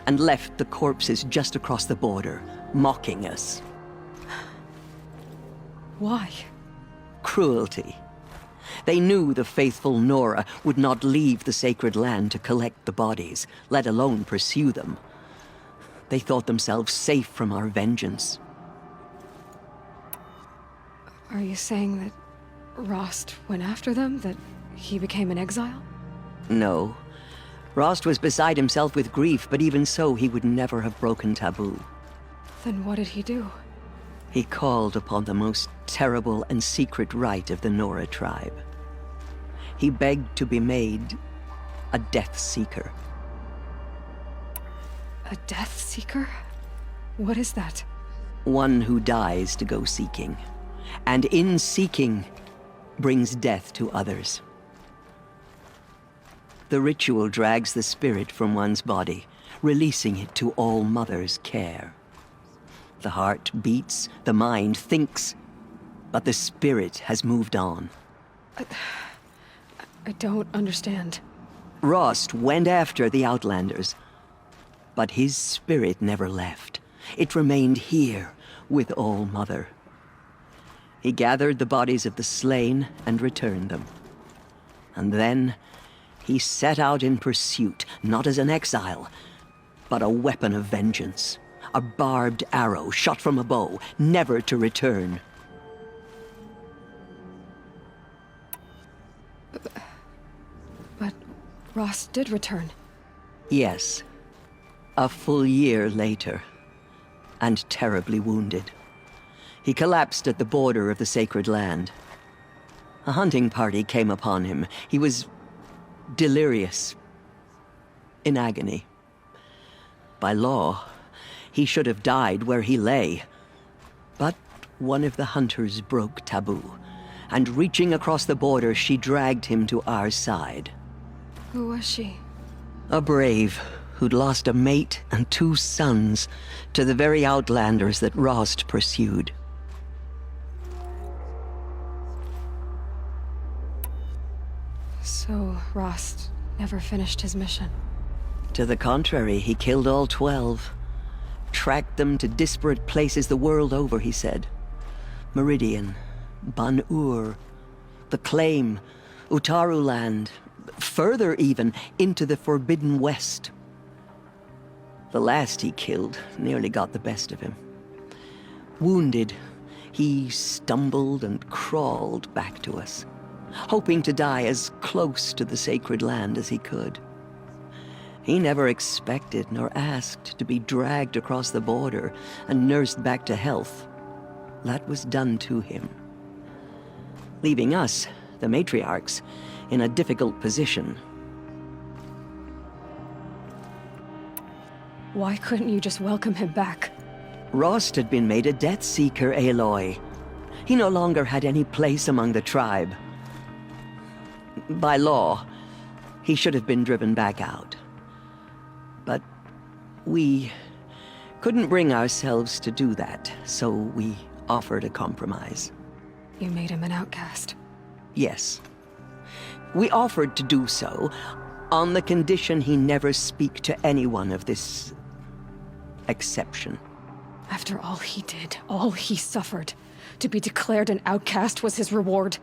Speaker 5: and left the corpses just across the border, mocking us.
Speaker 1: Why?
Speaker 5: Cruelty. They knew the faithful Nora would not leave the sacred land to collect the bodies, let alone pursue them. They thought themselves safe from our vengeance.
Speaker 1: Are you saying that Rost went after them? That he became an exile?
Speaker 5: No. Rost was beside himself with grief, but even so, he would never have broken taboo.
Speaker 1: Then what did he do?
Speaker 5: He called upon the most terrible and secret rite of the Nora tribe. He begged to be made a Death Seeker.
Speaker 1: A Death Seeker? What is that?
Speaker 5: One who dies to go seeking, and in seeking, brings death to others. The ritual drags the spirit from one's body, releasing it to All Mother's care. The heart beats, the mind thinks, but the spirit has moved on.
Speaker 1: I don't understand.
Speaker 5: Rost went after the Outlanders, but his spirit never left. It remained here with All Mother. He gathered the bodies of the slain and returned them. And then he set out in pursuit, not as an exile, but a weapon of vengeance. A barbed arrow shot from a bow, never to return.
Speaker 1: But Rost did return.
Speaker 5: Yes. A full year later, and terribly wounded. He collapsed at the border of the sacred land. A hunting party came upon him. He was delirious, in agony. By law, he should have died where he lay. But one of the hunters broke taboo, and reaching across the border, she dragged him to our side.
Speaker 1: Who was she?
Speaker 5: A brave who'd lost a mate and 2 sons to the very Outlanders that Rost pursued.
Speaker 1: So Rost never finished his mission?
Speaker 5: To the contrary, he killed all 12. Tracked them to disparate places the world over, he said. Meridian, Ban-Ur, the Claim, Utaru Land, further even, into the Forbidden West. The last he killed nearly got the best of him. Wounded, he stumbled and crawled back to us, hoping to die as close to the sacred land as he could. He never expected nor asked to be dragged across the border and nursed back to health. That was done to him. leaving us, the matriarchs, in a difficult position.
Speaker 1: Why couldn't you just welcome him back?
Speaker 5: Rost had been made a Death Seeker, Aloy. He no longer had any place among the tribe. By law, he should have been driven back out. But we couldn't bring ourselves to do that, so we offered a compromise.
Speaker 1: You made him an outcast.
Speaker 5: Yes. We offered to do so on the condition he never speak to anyone of this exception.
Speaker 1: After all he did, all he suffered, to be declared an outcast was his reward.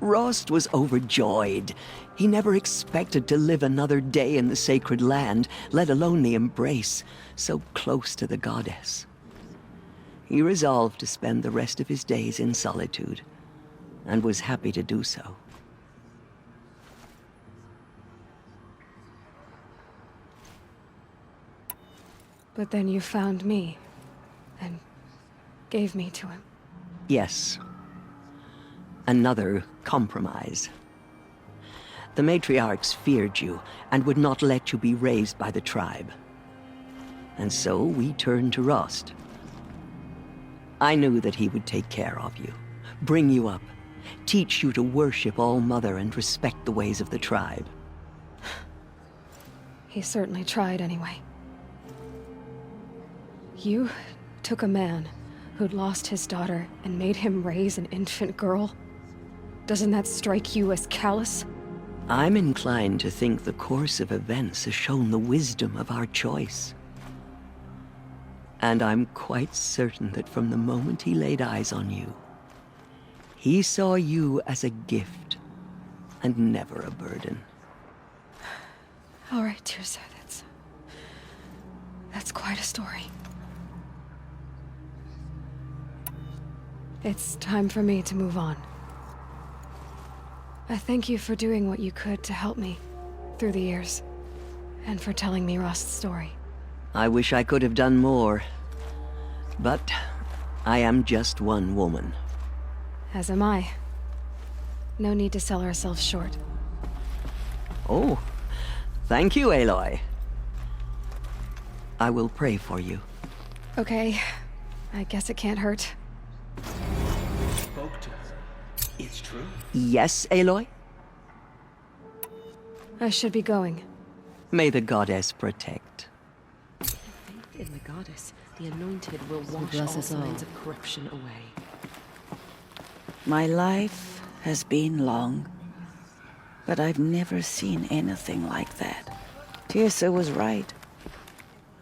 Speaker 5: Rost was overjoyed. He never expected to live another day in the sacred land, let alone the embrace, so close to the goddess. He resolved to spend the rest of his days in solitude, and was happy to do so.
Speaker 1: But then you found me, and gave me to him.
Speaker 5: Yes. Another compromise. The matriarchs feared you, and would not let you be raised by the tribe. And so we turned to Rost. I knew that he would take care of you, bring you up, teach you to worship All-Mother and respect the ways of the tribe.
Speaker 1: He certainly tried anyway. You took a man who'd lost his daughter and made him raise an infant girl? Doesn't that strike you as callous?
Speaker 5: I'm inclined to think the course of events has shown the wisdom of our choice. And I'm quite certain that from the moment he laid eyes on you, he saw you as a gift and never a burden.
Speaker 1: All right, Tirza, that's quite a story. It's time for me to move on. I thank you for doing what you could to help me through the years, and for telling me Rost's story.
Speaker 5: I wish I could have done more, but I am just one woman.
Speaker 1: As am I. No need to sell ourselves short.
Speaker 5: Oh, thank you, Aloy. I will pray for you.
Speaker 1: Okay, I guess it can't hurt.
Speaker 19: Spoke to us. It's true.
Speaker 5: Yes, Aloy?
Speaker 1: I should be going.
Speaker 5: May the goddess protect.
Speaker 2: In the goddess, the anointed will wash all signs of corruption away.
Speaker 15: My life has been long, but I've never seen anything like that. Tirza was right.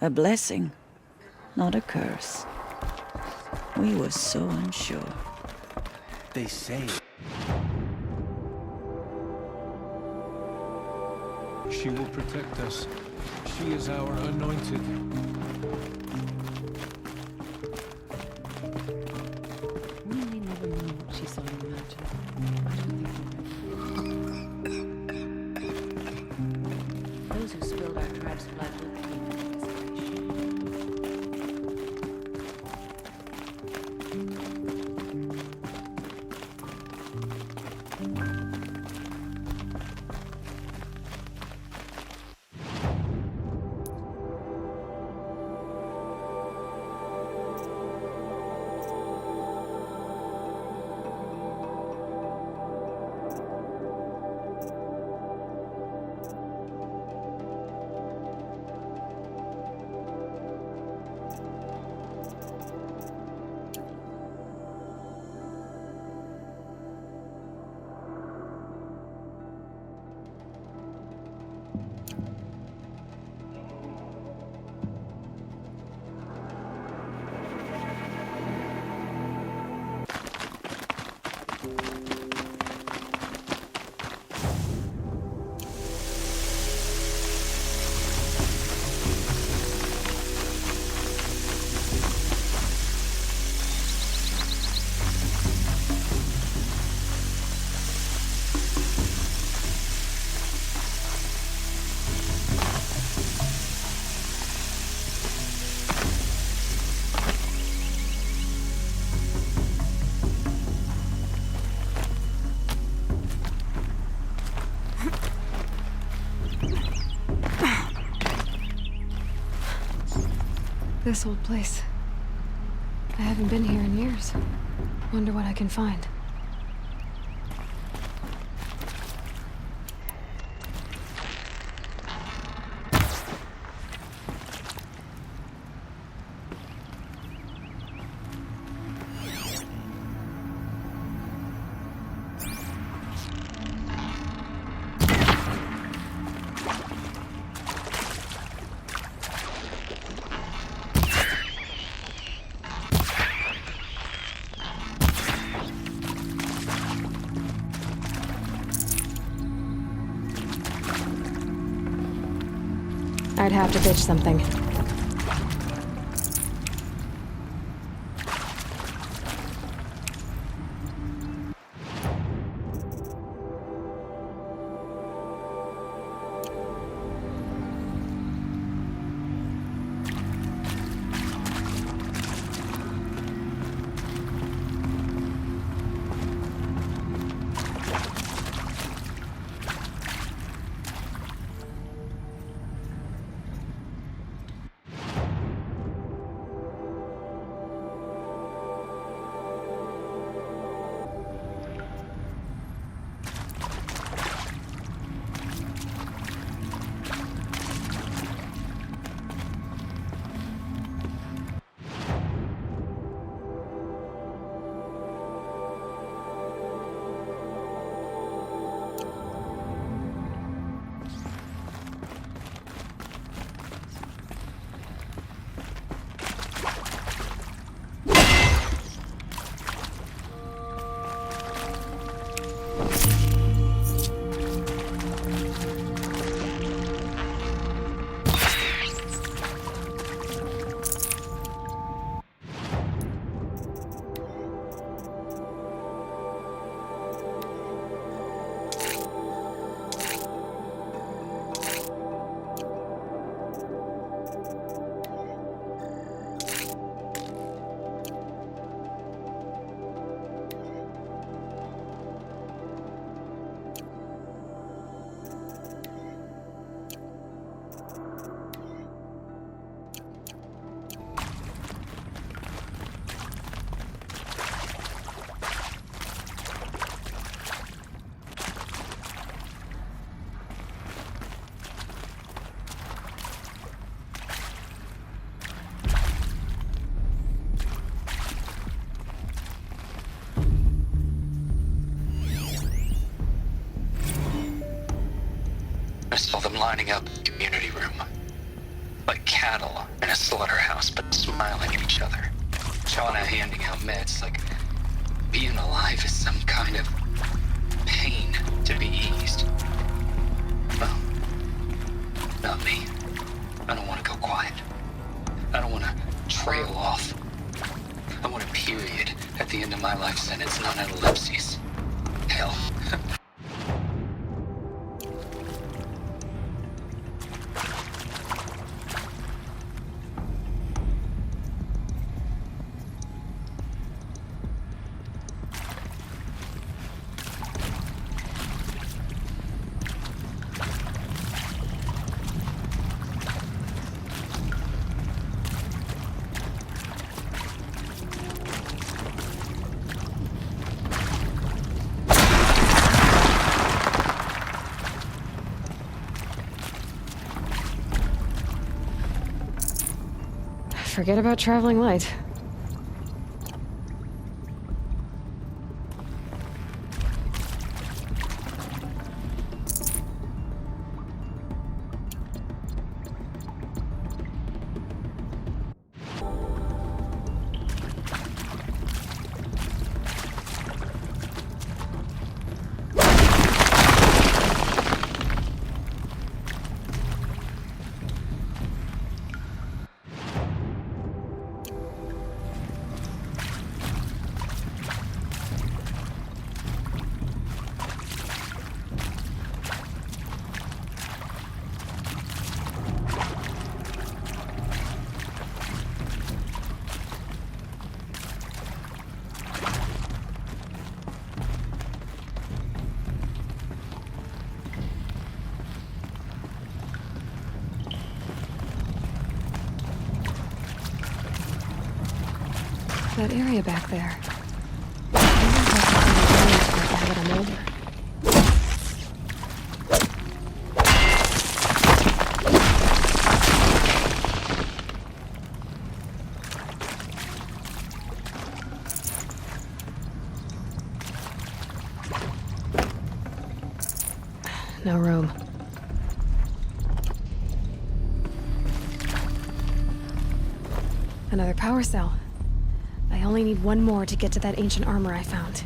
Speaker 15: A blessing, not a curse. We were so unsure.
Speaker 19: They say.
Speaker 8: She will protect us. She is our anointed.
Speaker 2: We may never know what she saw in the mountain. I don't think those who spilled our tribe's blood will claim that
Speaker 1: This old place. I haven't been here in years. Wonder what I can find. I'd have to ditch something.
Speaker 7: I saw them lining up in the community room. Like cattle in a slaughterhouse, but smiling at each other. Shauna handing out meds like being alive is some kind of pain to be eased. Well, not me. I don't want to go quiet. I don't want to trail off. I want a period at the end of my life sentence, not an ellipses. Hell.
Speaker 1: Forget about traveling light. That area back there. I wonder if I can see the when I'm older. No room. Another power cell. I only need one more to get to that ancient armor I found.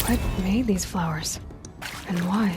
Speaker 1: What made these flowers? And why?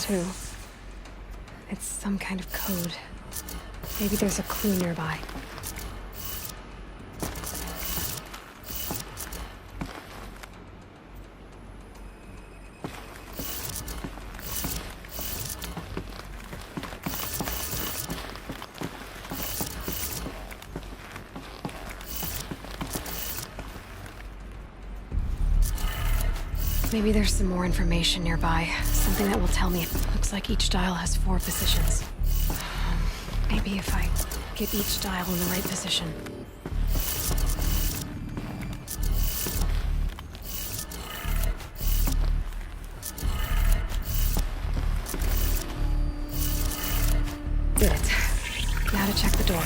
Speaker 1: too. It's some kind of code. Maybe there's a clue nearby. Maybe there's some more information nearby. Something that will tell me. Looks like each dial has 4 positions. Maybe if I get each dial in the right position. Did it. Now to check the door.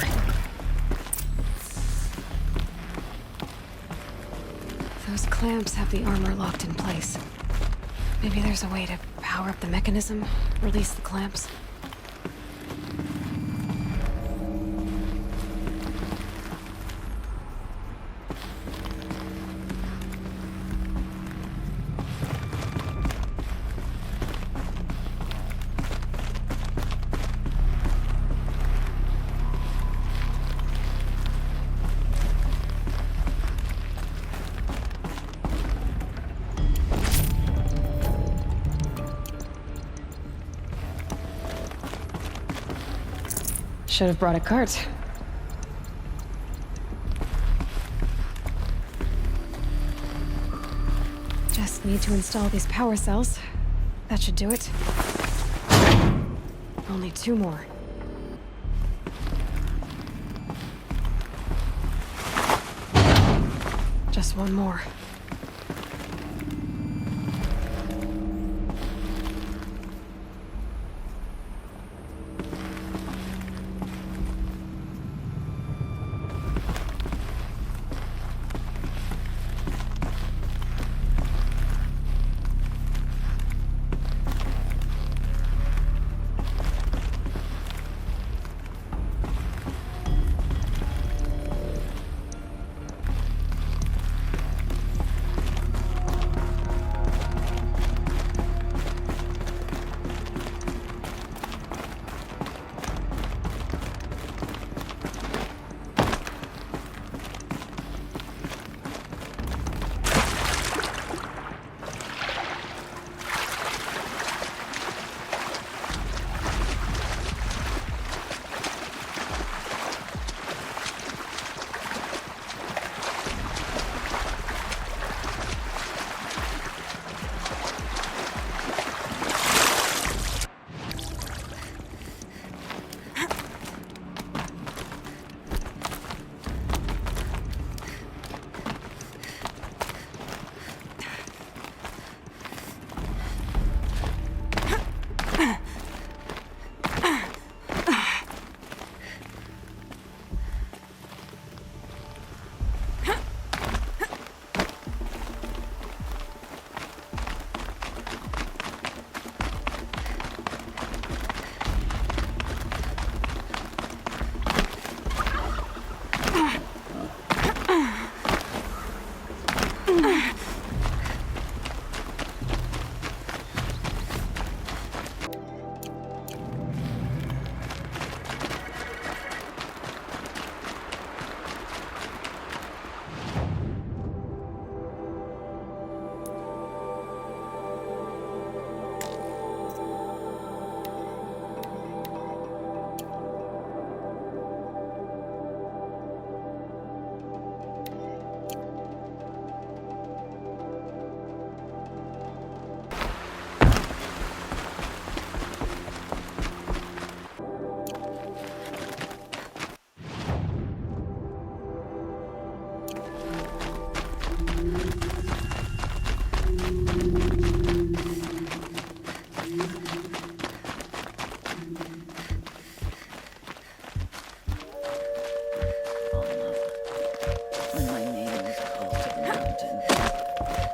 Speaker 1: Those clamps have the armor locked in place. Maybe there's a way to power up the mechanism, release the clamps. Should have brought a cart. Just need to install these power cells. That should do it. Only 2 more. Just 1 more.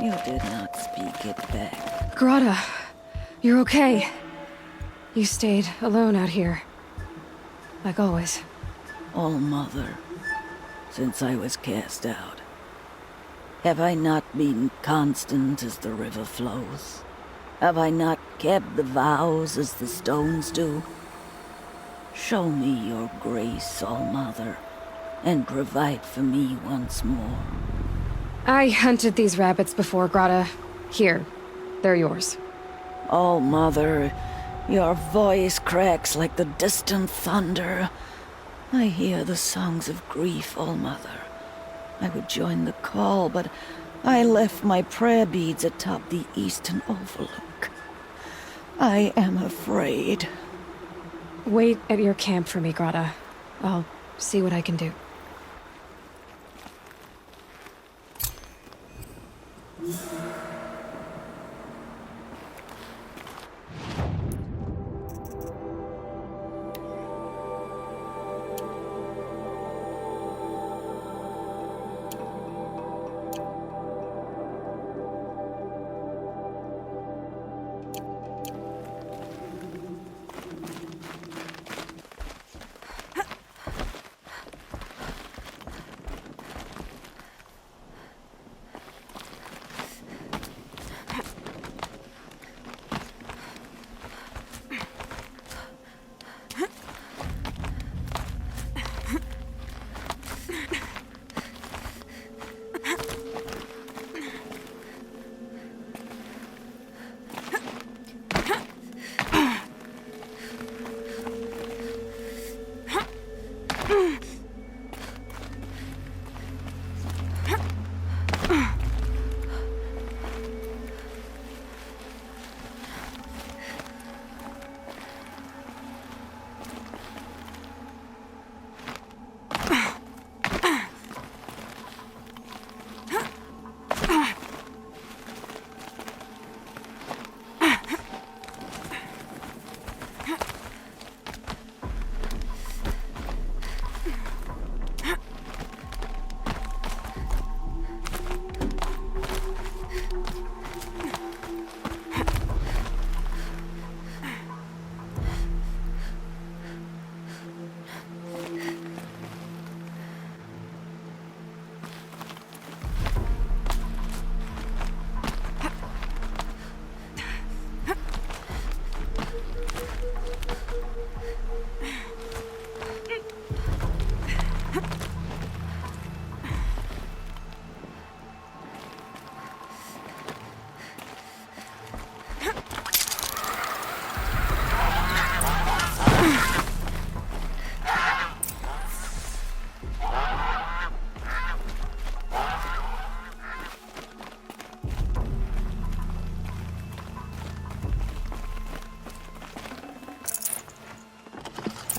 Speaker 9: You did not speak it back.
Speaker 1: Grata, you're okay. You stayed alone out here. Like always.
Speaker 9: All Mother, since I was cast out. Have I not been constant as the river flows? Have I not kept the vows as the stones do? Show me your grace, All-Mother, and provide for me once more.
Speaker 1: I hunted these rabbits before, Grata. Here, they're yours.
Speaker 9: All-Mother, your voice cracks like the distant thunder. I hear the songs of grief, All-Mother. I would join the call, but I left my prayer beads atop the eastern overlook. I am afraid.
Speaker 1: Wait at your camp for me, Grata. I'll see what I can do.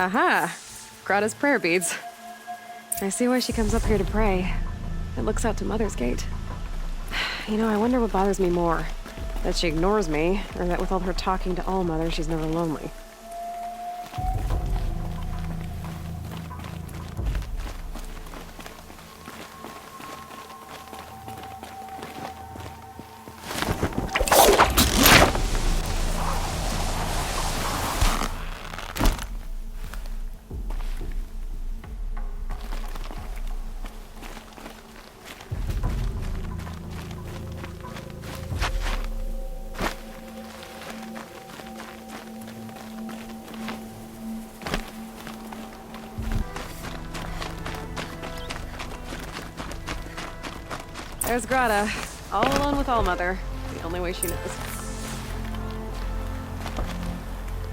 Speaker 1: Aha! Grata's prayer beads. I see why she comes up here to pray. It looks out to Mother's Gate. You know, I wonder what bothers me more. That she ignores me, or that with all her talking to All-Mother, she's never lonely. There's Grata, all alone with All-Mother, the only way she knows.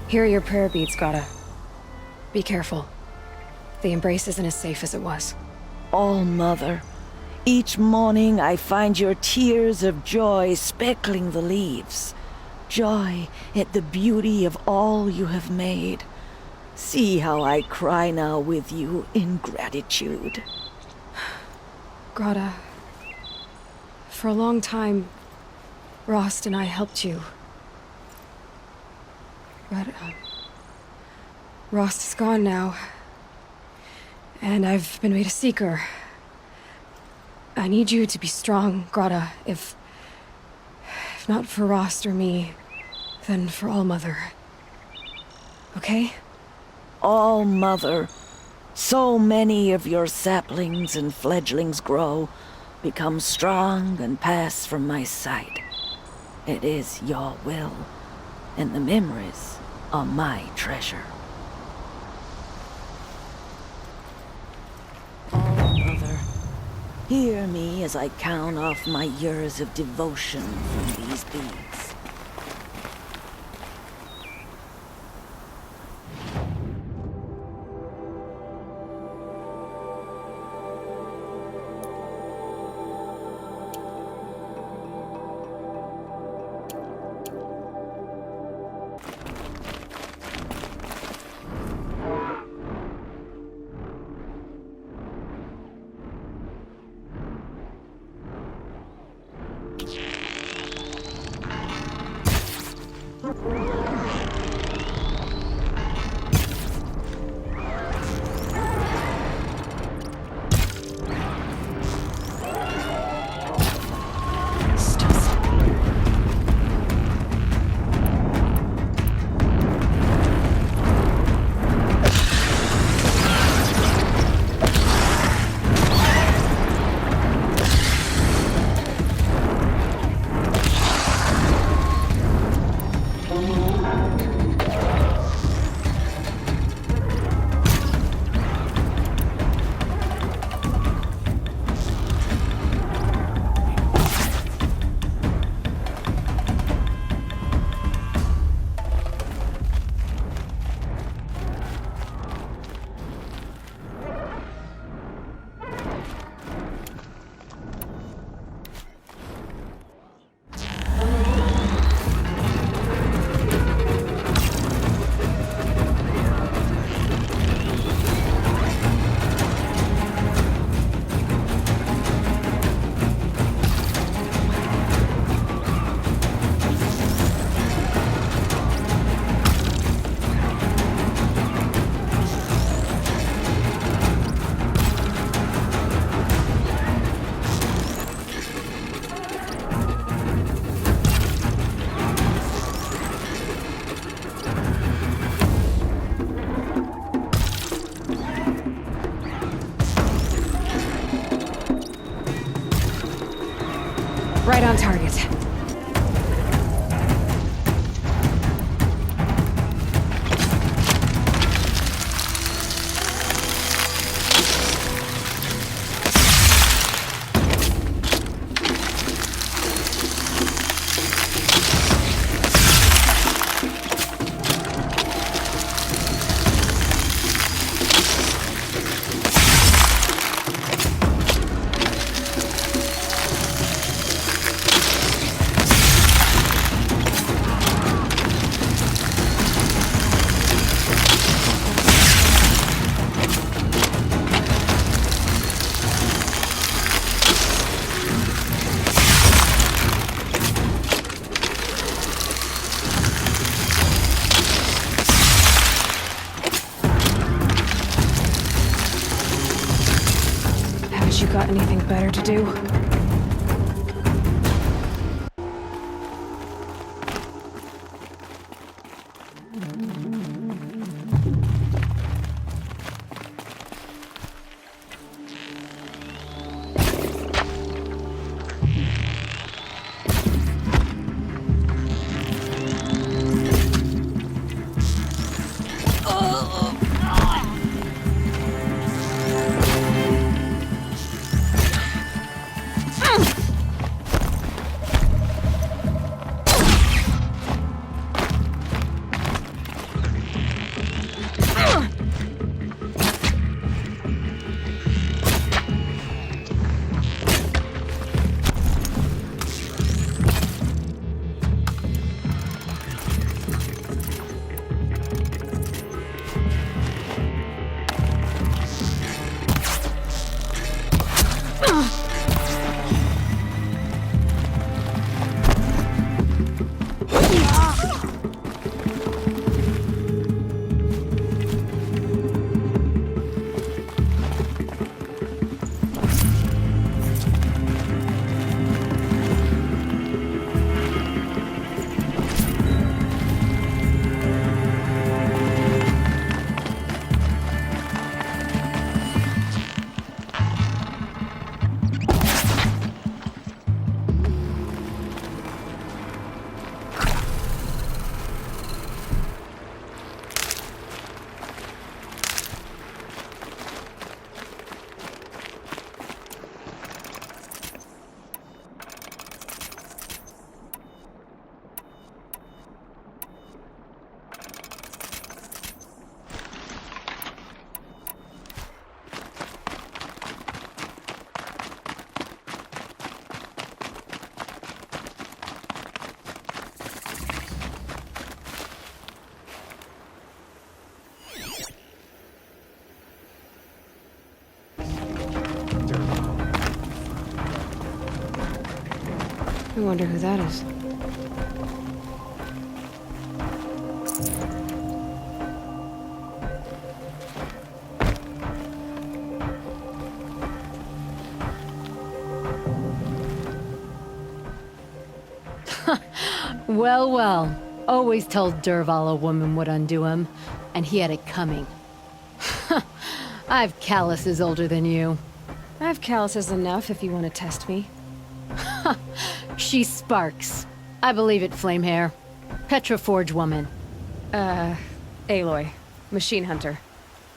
Speaker 1: Here are your prayer beads, Grata. Be careful. The embrace isn't as safe as it was.
Speaker 9: All-Mother, each morning I find your tears of joy speckling the leaves. Joy at the beauty of all you have made. See how I cry now with you in gratitude.
Speaker 1: Grata, for a long time, Rost and I helped you. But, Rost is gone now. And I've been made a seeker. I need you to be strong, Grata. If not for Rost or me, then for All-Mother. Okay?
Speaker 9: All-Mother, so many of your saplings and fledglings grow, become strong and pass from my sight.
Speaker 15: It is your will, and the memories are my treasure. Mother, hear me as I count off my years of devotion from these beads.
Speaker 1: Right on target. You got anything better to do? I wonder who that is.
Speaker 2: Well, well. Always told Derval a woman would undo him, and he had it coming. I've calluses older than you.
Speaker 1: I have calluses enough if you want to test me.
Speaker 2: She sparks. I believe it, Flamehair. Petra Forge woman.
Speaker 1: Aloy. Machine hunter.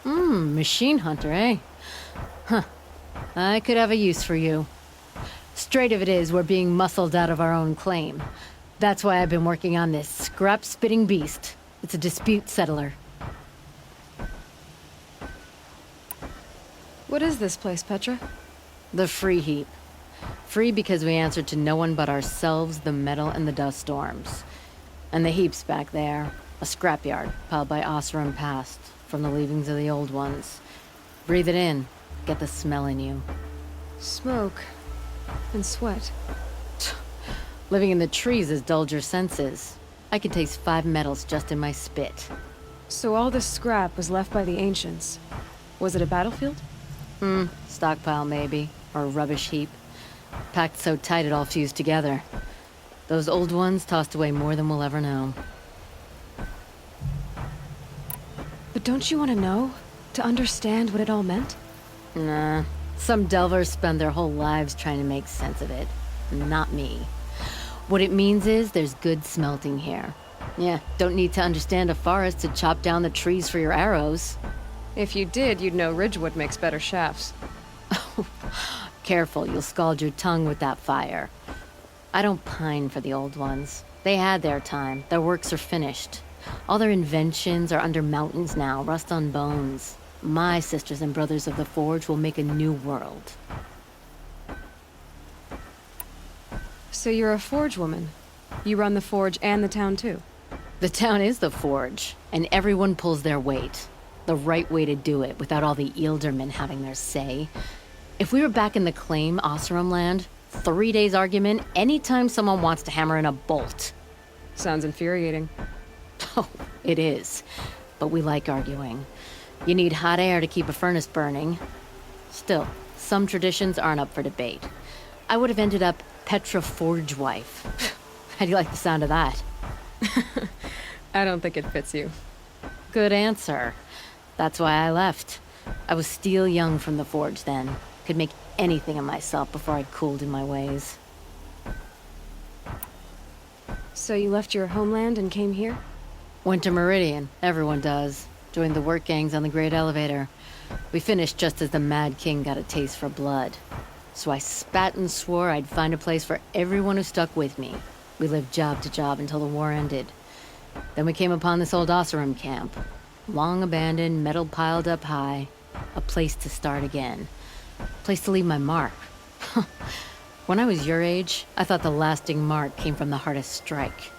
Speaker 2: Machine hunter, eh? Huh. I could have a use for you. Straight of it is, we're being muscled out of our own claim. That's why I've been working on this scrap-spitting beast. It's a dispute settler.
Speaker 1: What is this place, Petra?
Speaker 2: The Free Heap. Free because we answer to no one but ourselves, the metal, and the dust storms. And the heap's back there. A scrapyard, piled by Osram past, from the leavings of the old ones. Breathe it in. Get the smell in you.
Speaker 1: Smoke. And sweat.
Speaker 2: Living in the trees has dulled your senses. I can taste 5 metals just in my spit.
Speaker 1: So all this scrap was left by the ancients. Was it a battlefield?
Speaker 2: Stockpile maybe. Or a rubbish heap. Packed so tight it all fused together. Those old ones tossed away more than we'll ever know.
Speaker 1: But don't you want to know? To understand what it all meant?
Speaker 2: Nah. Some delvers spend their whole lives trying to make sense of it. Not me. What it means is there's good smelting here. Yeah, don't need to understand a forest to chop down the trees for your arrows.
Speaker 1: If you did, you'd know Ridgewood makes better shafts.
Speaker 2: Careful, you'll scald your tongue with that fire. I don't pine for the old ones. They had their time. Their works are finished. All their inventions are under mountains now, rust on bones. My sisters and brothers of the Forge will make a new world.
Speaker 1: So you're a Forge woman. You run the Forge and the town too.
Speaker 2: The town is the Forge, and everyone pulls their weight. The right way to do it, without all the Eildermen having their say. If we were back in the claim, Osram land, 3 days argument anytime someone wants to hammer in a bolt.
Speaker 1: Sounds infuriating.
Speaker 2: Oh, it is. But we like arguing. You need hot air to keep a furnace burning. Still, some traditions aren't up for debate. I would have ended up Petra Forge wife. How do you like the sound of that?
Speaker 1: I don't think it fits you.
Speaker 2: Good answer. That's why I left. I was steel young from the Forge then. Could make anything of myself before I'd cooled in my ways.
Speaker 1: So you left your homeland and came here?
Speaker 2: Went to Meridian. Everyone does. Joined the work gangs on the Great Elevator. We finished just as the Mad King got a taste for blood. So I spat and swore I'd find a place for everyone who stuck with me. We lived job to job until the war ended. Then we came upon this old Osram camp. Long abandoned, metal piled up high. A place to start again. A place to leave my mark. When I was your age, I thought the lasting mark came from the hardest strike.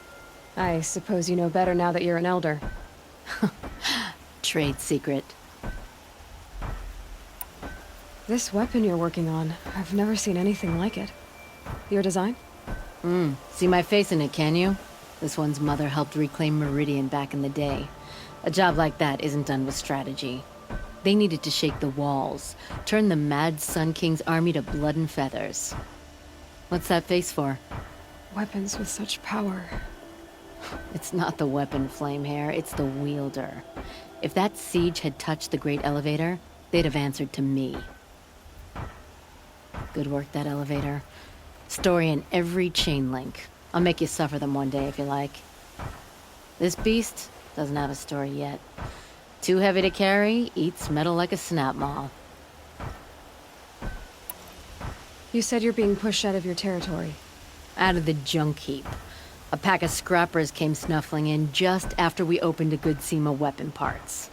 Speaker 1: I suppose you know better now that you're an elder.
Speaker 2: Trade secret.
Speaker 1: This weapon you're working on, I've never seen anything like it. Your design?
Speaker 2: See my face in it, can you? This one's mother helped reclaim Meridian back in the day. A job like that isn't done with strategy. They needed to shake the walls, turn the Mad Sun King's army to blood and feathers. What's that face for?
Speaker 1: Weapons with such power.
Speaker 2: It's not the weapon, Flamehair, it's the wielder. If that siege had touched the Great Elevator, they'd have answered to me. Good work, that elevator. Story in every chain link. I'll make you suffer them one day if you like. This beast doesn't have a story yet. Too heavy to carry, eats metal like a snap maw.
Speaker 1: You said you're being pushed out of your territory.
Speaker 2: Out of the junk heap. A pack of scrappers came snuffling in just after we opened a good seam of weapon parts.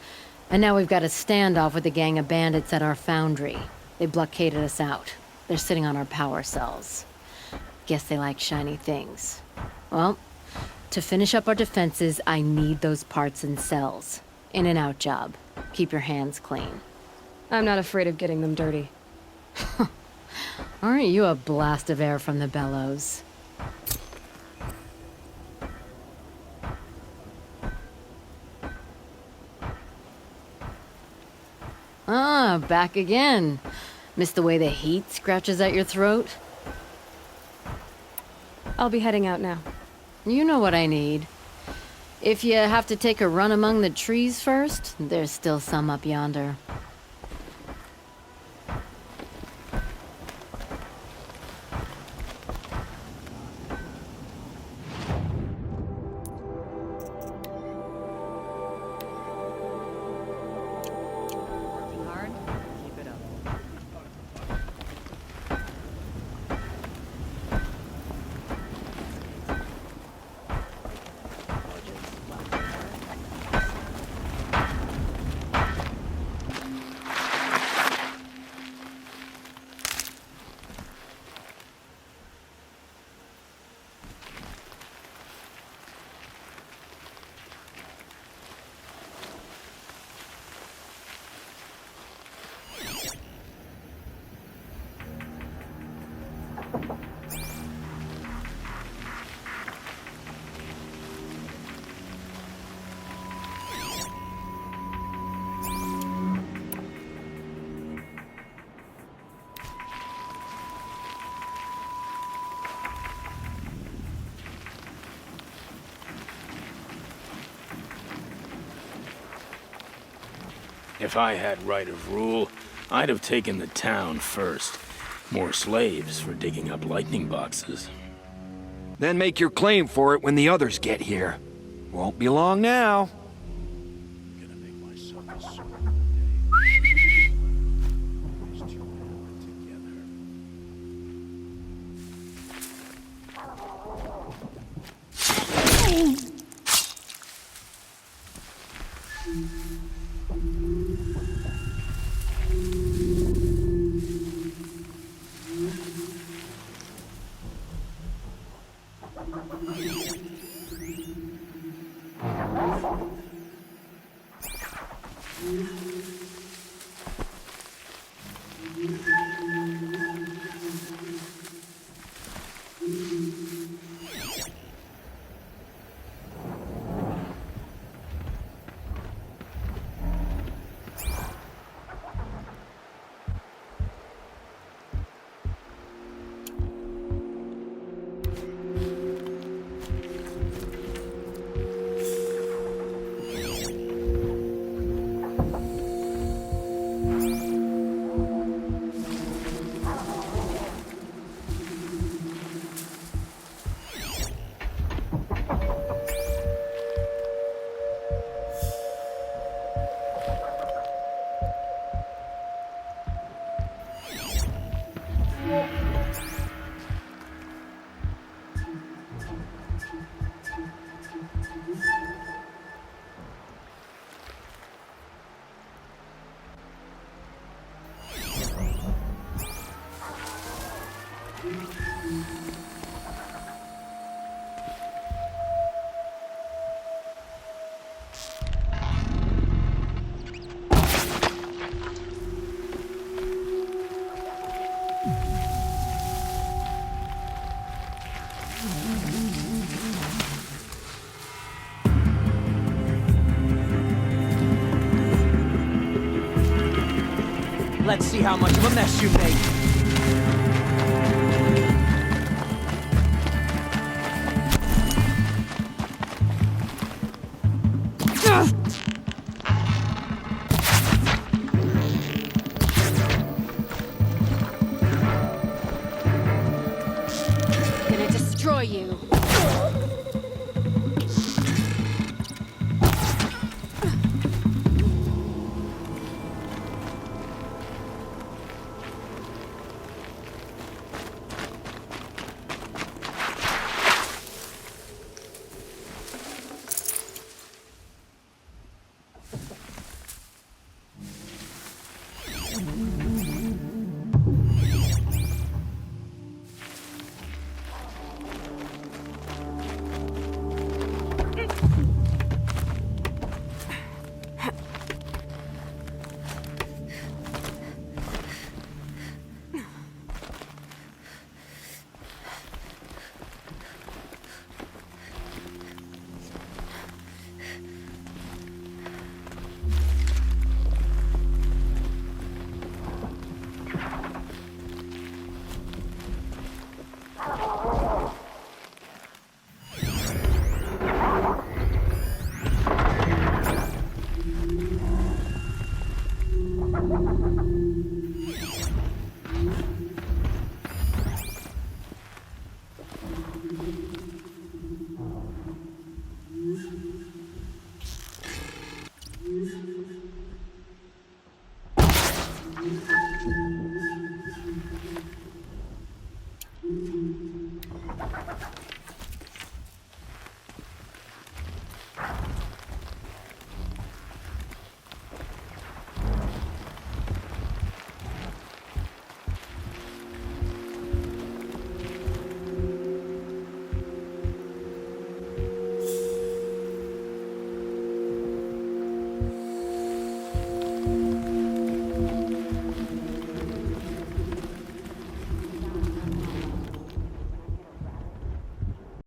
Speaker 2: And now we've got a standoff with a gang of bandits at our foundry. They blockaded us out. They're sitting on our power cells. Guess they like shiny things. Well, to finish up our defenses, I need those parts and cells. In and out job. Keep your hands clean.
Speaker 1: I'm not afraid of getting them dirty.
Speaker 2: Aren't you a blast of air from the bellows? Ah, back again. Miss the way the heat scratches at your throat?
Speaker 1: I'll be heading out now.
Speaker 2: You know what I need. If you have to take a run among the trees first, there's still some up yonder.
Speaker 4: If I had right of rule, I'd have taken the town first. More slaves for digging up lightning boxes.
Speaker 11: Then make your claim for it when the others get here. Won't be long now. Let's see how much of a mess you make.
Speaker 2: Gonna destroy you.